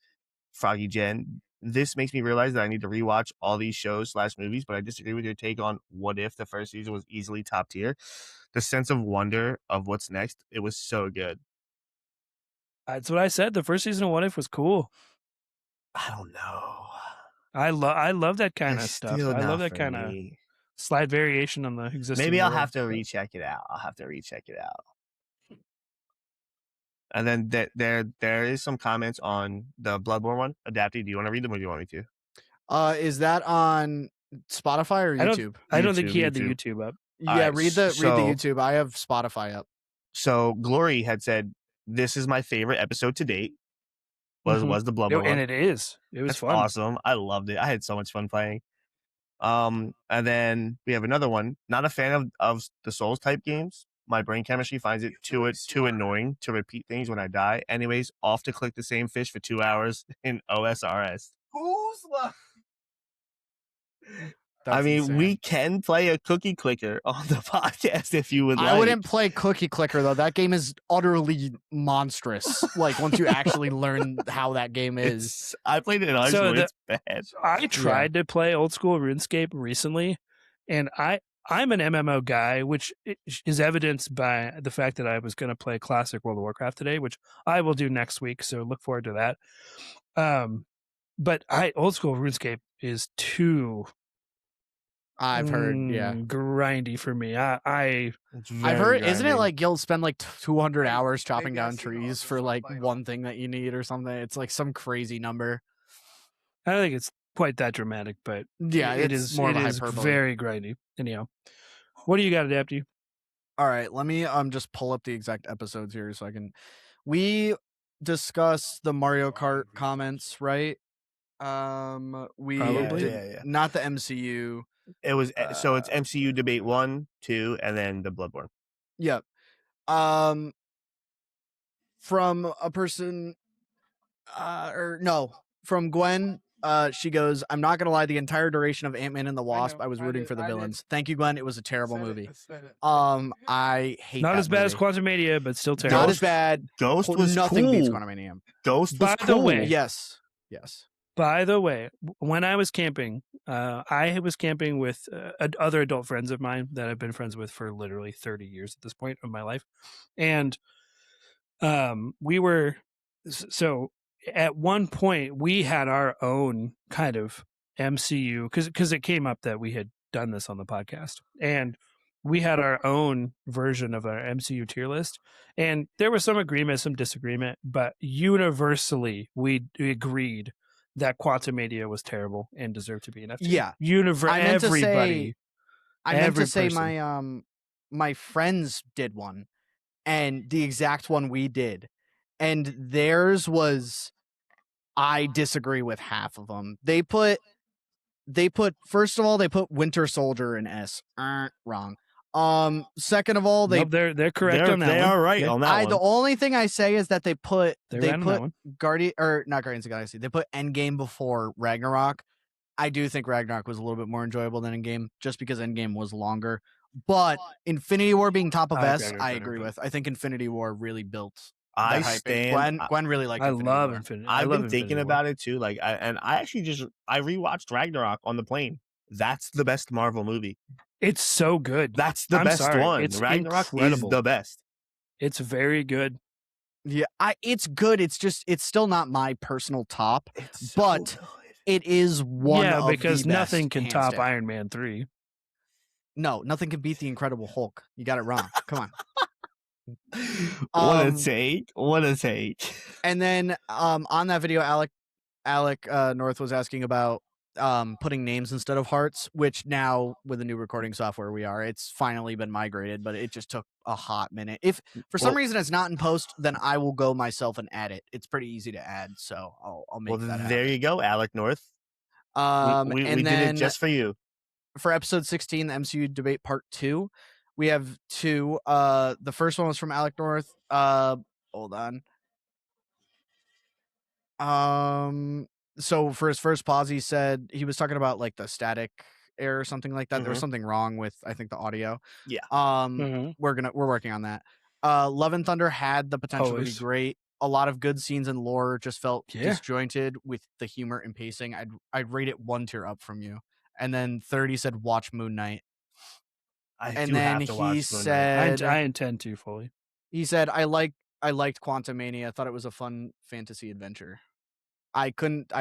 Froggy Jen. This makes me realize that I need to rewatch all these shows / movies, but I disagree with your take on what if the first season was easily top tier. The sense of wonder of what's next, it was so good. That's what I said. The first season of What If was cool. I don't know. I love that kind of It's stuff. still I love not that for kind of me. slight variation on the existing. Maybe I'll world. have to recheck it out. And then there is some comments on the Bloodborne one. Adapty, do you want to read them or do you want me to? Is that on Spotify or YouTube? I don't think he YouTube, had the YouTube. YouTube up. Yeah, Alright, read the so- YouTube. I have Spotify up. So Glory had said, "This is my favorite episode to date." Was the Bloodborne one. And it is. It was That's fun. awesome. I loved it. I had so much fun playing. And then we have another one. Not a fan of the Souls type games. My brain chemistry finds it too annoying to repeat things when I die. Anyways, off to click the same fish for 2 hours in OSRS. That's I mean, insane. we can play a cookie clicker on the podcast if you would like. I wouldn't play Cookie Clicker though. That game is utterly monstrous. Like once you actually learn how that game is. I played it in high school. It's bad. I tried to play old school RuneScape recently, and I'm an MMO guy, which is evidenced by the fact that I was going to play Classic World of Warcraft today, which I will do next week. So look forward to that. But old school RuneScape is too. I've heard, yeah, grindy for me. I've heard. Isn't it like you'll spend like 200 hours chopping down trees for like one thing that you need or something? It's like some crazy number. I don't think it's quite that dramatic, but yeah, it is more of a is hyperbole. very grindy. Anyhow, what do you got, Adapty? All right, let me just pull up the exact episodes here so I can. We discussed the Mario Kart comments, right? We Probably. did not the MCU. It was so it's MCU debate 1, 2, and then the Bloodborne. Yep. From a person, from Gwen. She goes, "I'm not gonna lie. The entire duration of Ant-Man and the Wasp, I was rooting for the villains. Thank you, Gwen. It was a terrible movie. I hate. Not that as bad as movie. Quantumania, but still terrible. Not as bad. Ghost was Nothing cool. beats Quantumania. Ghost By was the cool. way, Yes. By the way, when I was camping, I was camping with other adult friends of mine that I've been friends with for literally 30 years at this point of my life. And we were, so at one point we had our own kind of MCU, because it came up that we had done this on the podcast. And we had our own version of our MCU tier list. And there was some agreement, some disagreement, but universally we agreed that Quantumania was terrible and deserved to be an F tier. Yeah. Everybody. I meant Every to say person. my friends did one, and the exact one we did, and theirs was. I disagree with half of them. They put first of all they put Winter Soldier in S. Wrong. Second of all, Nope, they're correct on that They one. are right Okay. on that the one. only thing I say is that they put They're right on that one. not Guardians of the Galaxy. They put Endgame before Ragnarok. I do think Ragnarok was a little bit more enjoyable than Endgame, just because Endgame was longer. But Infinity War being top of I like S, Ragnarok I better, agree but- with. I think Infinity War really built I that hype. stand. Gwen really liked I Infinity love War. Infinity. I I've love been thinking Infinity War. about it too. Like, I rewatched Ragnarok on the plane. That's the best Marvel movie. It's so good. That's the I'm best sorry. one. It's Ragnarok incredible. is the best. It's very good. Yeah, it's good. It's still not my personal top, It's but so good. it is one Yeah, of because the best, nothing can hands top down. Iron Man 3. No, nothing can beat the Incredible Hulk. You got it wrong. Come on. What a take! What a take! And then on that video, Alec North was asking about putting names instead of hearts, which now with the new recording software it's finally been migrated, but it just took a hot minute. If for some reason it's not in post, then I will go myself and add it. It's pretty easy to add, so I'll make that happen. There you go, Alec North. We And did then it just for you. for episode 16, the MCU debate part 2, we have 2. The first one was from Alec North. Hold on. So for his first pause, he said he was talking about like the static error or something like that. There was something wrong with, I think, the audio. Yeah. We're working on that. Love and Thunder had the potential to be Always. great. A lot of good scenes and lore, just felt Yeah. disjointed with the humor and pacing. I'd rate it 1 tier up from you. And then 30 said watch Moon Knight. And then he said I intend to fully. he said I liked Quantumania. I thought it was a fun fantasy adventure. I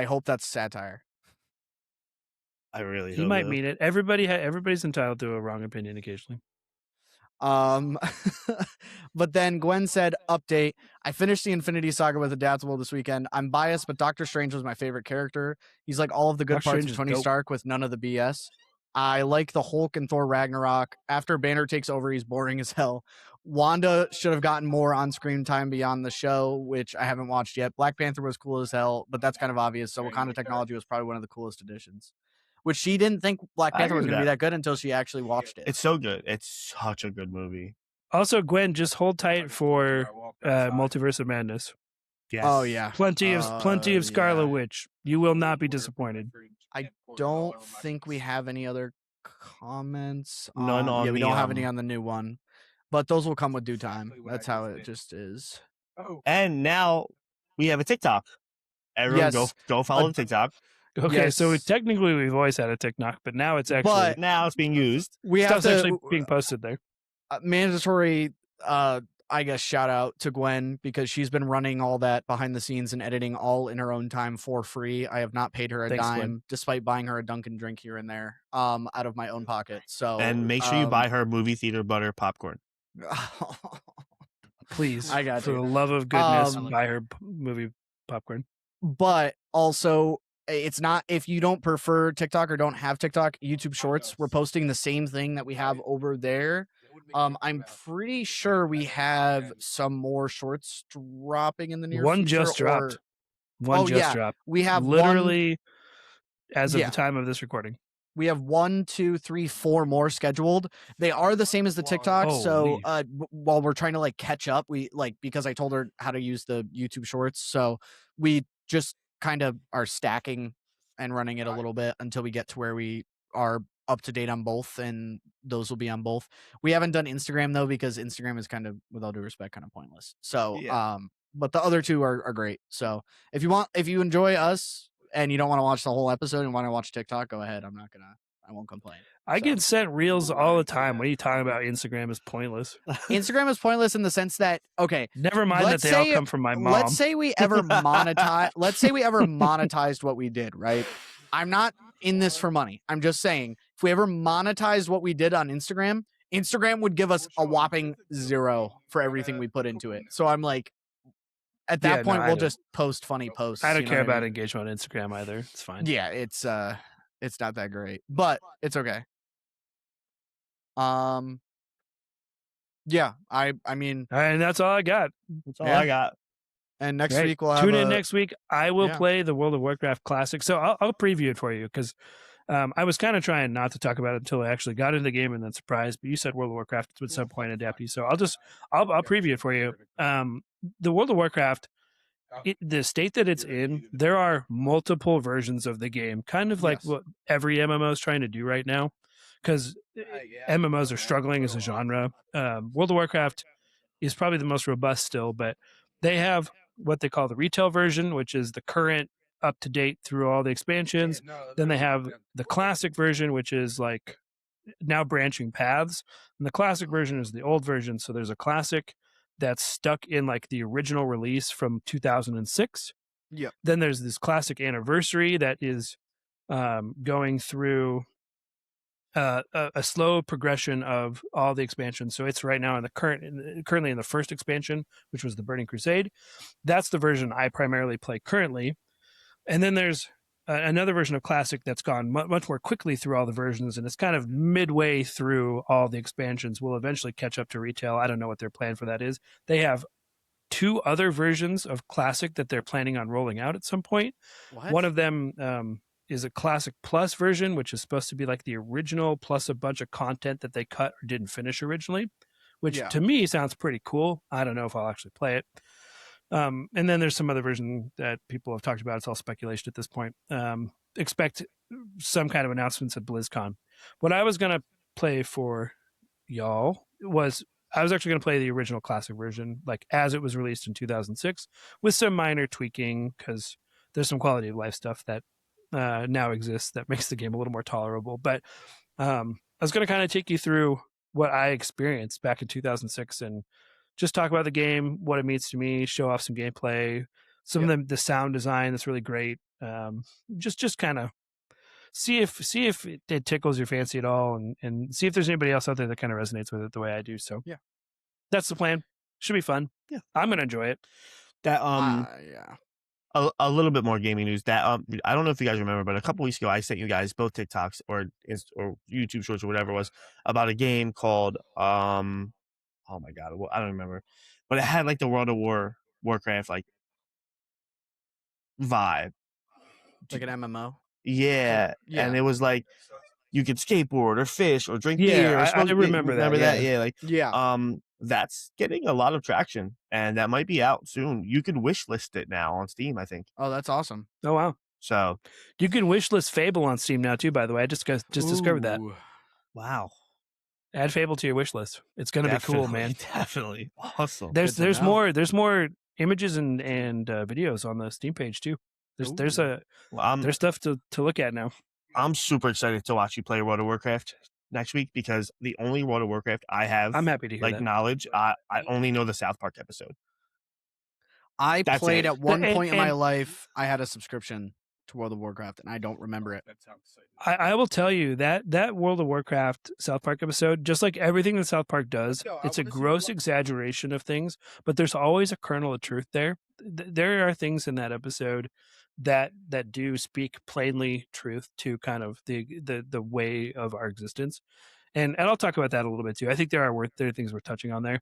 hope that's satire. I really He hope might so. mean it. Everybody's entitled to a wrong opinion occasionally. But then Gwen said, update, I finished the Infinity Saga with Adaptable this weekend. I'm biased, but Doctor Strange was my favorite character. He's like all of the good Doctor parts Strange of is Tony dope. Stark with none of the BS. I like the Hulk and Thor Ragnarok. After Banner takes over, he's boring as hell. Wanda should have gotten more on-screen time beyond the show, which I haven't watched yet. Black Panther was cool as hell, but that's kind of obvious. So Wakanda Technology was probably one of the coolest additions. Which she didn't think Black I Panther agree was with going to be that. that good until she actually watched it. It's so good. It's such a good movie. Also, Gwen, just hold tight for Multiverse of Madness. Yes. Oh yeah, Plenty of Scarlet yeah. Witch. You will not be disappointed. I don't think we have any other comments. None on yeah, we the, don't have any on the new one, but those will come with due time. That's how it just is. And now we have a TikTok. Everyone Yes. go follow the TikTok. Okay, so Yes. technically we've always had a TikTok, but now it's actually But Now it's being used. we have stuff's to actually being posted there. mandatory. I guess shout out to Gwen because she's been running all that behind the scenes and editing all in her own time for free. I have not paid her a Thanks, dime, Gwen. despite buying her a Dunkin' drink here and there, out of my own pocket. So And make sure you buy her movie theater butter popcorn. Please, I got for you. the love of goodness, Um, buy her movie popcorn. But also, it's not, if you don't prefer TikTok or don't have TikTok, YouTube Shorts, we're posting the same thing that we have over there. I'm pretty sure we have some more shorts dropping in the near One future. just dropped. One Oh, just yeah. dropped. We have Literally as of Yeah. the time of this recording. We have 1, 2, 3, 4 more scheduled. They are the same as the TikTok. So while we're trying to like catch up, we because I told her how to use the YouTube Shorts, so we just kind of are stacking and running it a little bit until we get to where we are up to date on both, and those will be on both. We haven't done Instagram though because Instagram is kind of, with all due respect, kind of pointless. So but the other two are great. So if you enjoy us and you don't want to watch the whole episode and want to watch TikTok, go ahead. I won't complain. I get sent reels all the time. What are you talking about? Instagram is pointless. Instagram is pointless in the sense that, okay, Never mind that they all come from my mom. let's say we ever monetized what we did, right? I'm not in this for money. I'm just saying, if we ever monetized what we did on Instagram, Instagram would give us a whopping 0 for everything we put into it. So I'm like, at that point, we'll just post funny posts. I don't you know care what I about mean? engagement on Instagram either. It's fine. Yeah, it's not that great, but it's okay. Yeah, I mean, And that's all I got. That's all I got. and next Right. week we'll have Tune in next week. I will yeah. play the World of Warcraft Classic. So I'll preview it for you because I was kind of trying not to talk about it until I actually got into the game and then surprised. But you said World of Warcraft at some point adapted, so I'll preview it for you. The World of Warcraft, the state that it's in, there are multiple versions of the game, kind of like what every MMO is trying to do right now, because MMOs are struggling as a genre. World of Warcraft is probably the most robust still, but they have what they call the retail version, which is the current, up to date through all the expansions. Then they have the classic version, which is like now branching paths. And the classic version is the old version. So there's a classic that's stuck in like the original release from 2006. Yep. Then there's this classic anniversary that is going through a slow progression of all the expansions. So it's right now in the currently in the first expansion, which was the Burning Crusade. That's the version I primarily play currently. And then there's another version of Classic that's gone much more quickly through all the versions, and it's kind of midway through all the expansions. Will eventually catch up to retail. I don't know what their plan for that is. They have 2 other versions of Classic that they're planning on rolling out at some point. What? One of them is a Classic Plus version, which is supposed to be like the original plus a bunch of content that they cut or didn't finish originally, which to me sounds pretty cool. I don't know if I'll actually play it. And then there's some other version that people have talked about. It's all speculation at this point. Expect some kind of announcements at BlizzCon. What I was going to play for y'all was I was actually going to play the original classic version, like as it was released in 2006, with some minor tweaking because there's some quality of life stuff that now exists that makes the game a little more tolerable. But I was going to kind of take you through what I experienced back in 2006 and just talk about the game, what it means to me, show off some gameplay, some of the sound design that's really great. Just kind of see if it tickles your fancy at all, and see if there's anybody else out there that kind of resonates with it the way I do. So that's the plan. Should be fun. Yeah, I'm gonna enjoy it. That a little bit more gaming news. That I don't know if you guys remember, but a couple weeks ago I sent you guys both TikToks or YouTube shorts or whatever it was about a game called oh my god, I don't remember, but it had like the World of Warcraft like vibe, like an MMO. Yeah, and it was like you could skateboard or fish or drink beer. Or I remember that. Remember that? Yeah, like yeah. That's getting a lot of traction, and that might be out soon. You can wish list it now on Steam, I think. Oh, that's awesome. Oh wow! So you can wish list Fable on Steam now too. By the way, I just discovered that. Wow! Add Fable to your wish list. It's gonna be cool, man. Definitely awesome. There's more images and videos on the Steam page too. There's stuff to look at now. I'm super excited to watch you play World of Warcraft next week because the only World of Warcraft I have, I'm happy to hear that. knowledge, I only know the South Park episode. That's played at one point in my life. I had a subscription to World of Warcraft, and I don't remember it. I will tell you that World of Warcraft South Park episode, just like everything that South Park does, it's a gross exaggeration of things, but there's always a kernel of truth there. There are things in that episode that do speak plainly truth to kind of the way of our existence, and I'll talk about that a little bit too. I think there are things we're touching on there.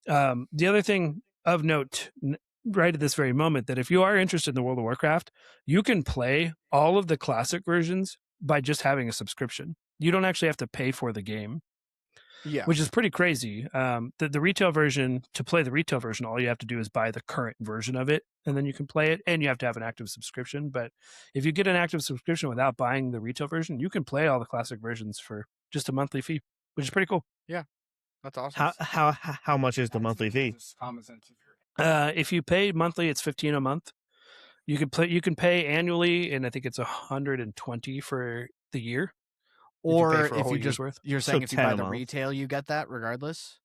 The other thing of note right at this very moment, that if you are interested in the World of Warcraft, you can play all of the classic versions by just having a subscription. You don't actually have to pay for the game. Yeah, which is pretty crazy. The retail version, to play the retail version, all you have to do is buy the current version of it, and then you can play it, and you have to have an active subscription. But if you get an active subscription without buying the retail version, you can play all the classic versions for just a monthly fee, which is pretty cool. Yeah, that's awesome. How much is the monthly fee? If you pay monthly, it's $15 a month. You can pay annually, and I think it's $120 for the year. Or if you're saying if you buy the retail, you get that regardless?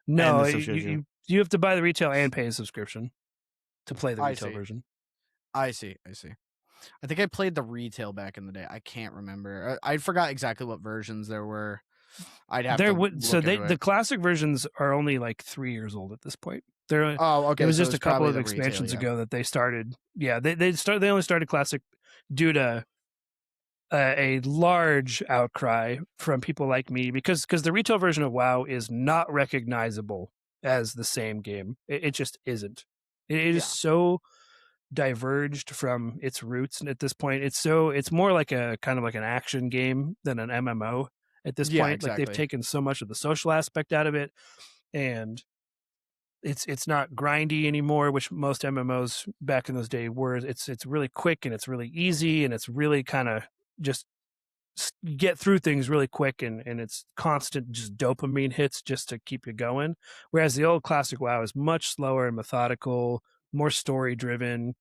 No, you have to buy the retail and pay a subscription to play the retail version. I see. I think I played the retail back in the day. I can't remember. I forgot exactly what versions there were. I'd have the classic versions are only like 3 years old at this point. Okay. It was just a couple of expansions ago that they started. Yeah, they only started classic due to a large outcry from people like me because the retail version of WoW is not recognizable as the same game. It just isn't. It is so diverged from its roots, and at this point it's more like a kind of like an action game than an MMO at this Yeah, point. Like they've exactly. taken so much of the social aspect out of it, and it's not grindy anymore, which most MMOs back in those days were. It's really quick and it's really easy and it's really kind of just get through things really quick, and it's constant just dopamine hits just to keep you going. Whereas the old classic WoW is much slower and methodical, more story driven,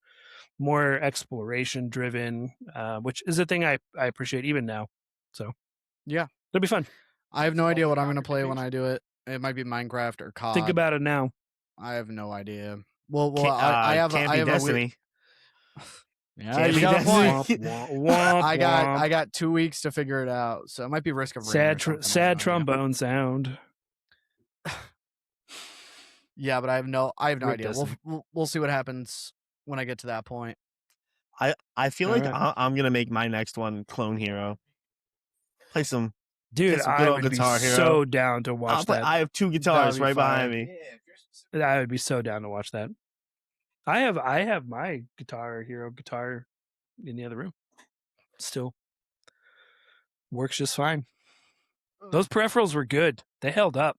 more exploration driven, which is a thing I appreciate even now. So Yeah, it'll be fun. I have no idea what I'm going to play when I do it. It might be Minecraft or COD. Think about it now. I have no idea. Well, can't be Destiny. Yeah, Can't you be got a point. Destiny. I got 2 weeks to figure it out, so it might be Risk of Rain. Sad or something, I have sad no idea. trombone sound. Yeah, but I have no Rip idea. Destiny. We'll see what happens when I get to that point. I feel All like right. I'm gonna make my next one Clone Hero. Play some Dude, good I old would be Guitar Hero. so down to watch that. I have 2 guitars That'd be right fire. behind me. I would be so down to watch that. I have my Guitar Hero guitar in the other room. Still works just fine. Those peripherals were good. They held up.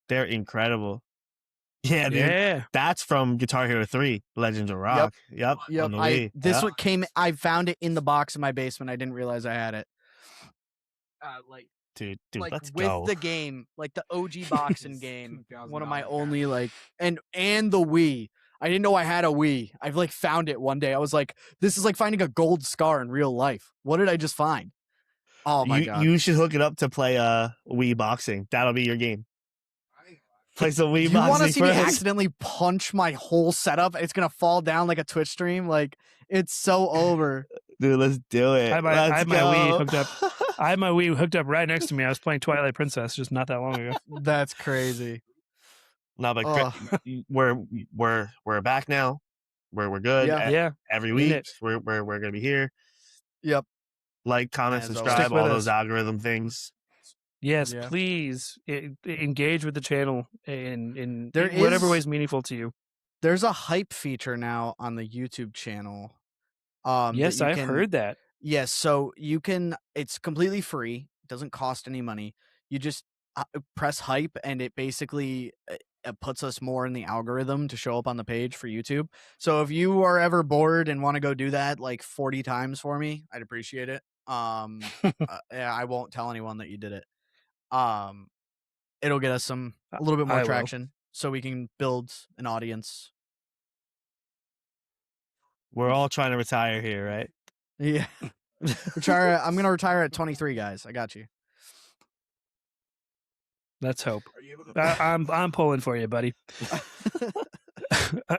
They're incredible. Yeah, dude. Yeah. That's from Guitar Hero 3, Legends of Rock. Yep. On the Wii. This Yep. one I found it in the box in my basement. I didn't realize I had it. Dude, Like let's with go. the game, like the OG boxing game. One of my only and the Wii. I didn't know I had a Wii. I've like found it one day. I was like, this is like finding a gold scar in real life. What did I just find? Oh my god. You should hook it up to play Wii boxing. That'll be your game. Play some Wii Do you want to boxing see me first. accidentally punch my whole setup? It's gonna fall down like a Twitch stream. Like it's so over. Dude, let's do it. I have my Let's Wii go. hooked up. I had my Wii hooked up right next to me. I was playing Twilight Princess just not that long ago. That's crazy. No, but Ugh. we're back now. We're good. Yeah. Yeah. Every In week it. we're gonna be here. Yep. Like, comment, As always. subscribe, Stick with all those us. algorithm things. Yes, Yeah. please engage with the channel in There whatever is- way is meaningful to you. There's a hype feature now on the YouTube channel. Yes, that you I've can- heard that. Yes, so you can. It's completely free. It doesn't cost any money. You just press hype, and it basically puts us more in the algorithm to show up on the page for YouTube. So if you are ever bored and want to go do that like 40 times for me, I'd appreciate it. Yeah, I won't tell anyone that you did it. It'll get us a little bit I more will. traction, so we can build an audience. We're all trying to retire here, right? Yeah. I'm gonna retire at 23, guys. I got you. Let's hope. I'm pulling for you, buddy.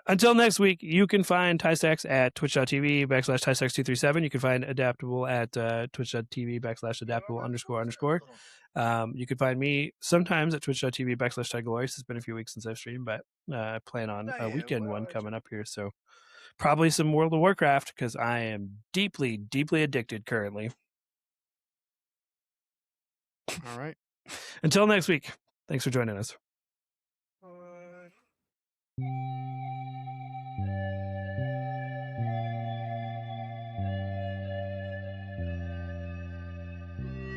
Until next week, you can find TyStax at twitch.tv/TyStax237. You can find Adaptable at twitch.tv/Adaptable__. You can find me sometimes at twitch.tv/Tyglorious. It's been a few weeks since I've streamed, but I plan on a weekend one coming up here. So probably some World of Warcraft because I am deeply, deeply addicted currently. All right. Until next week, thanks for joining us.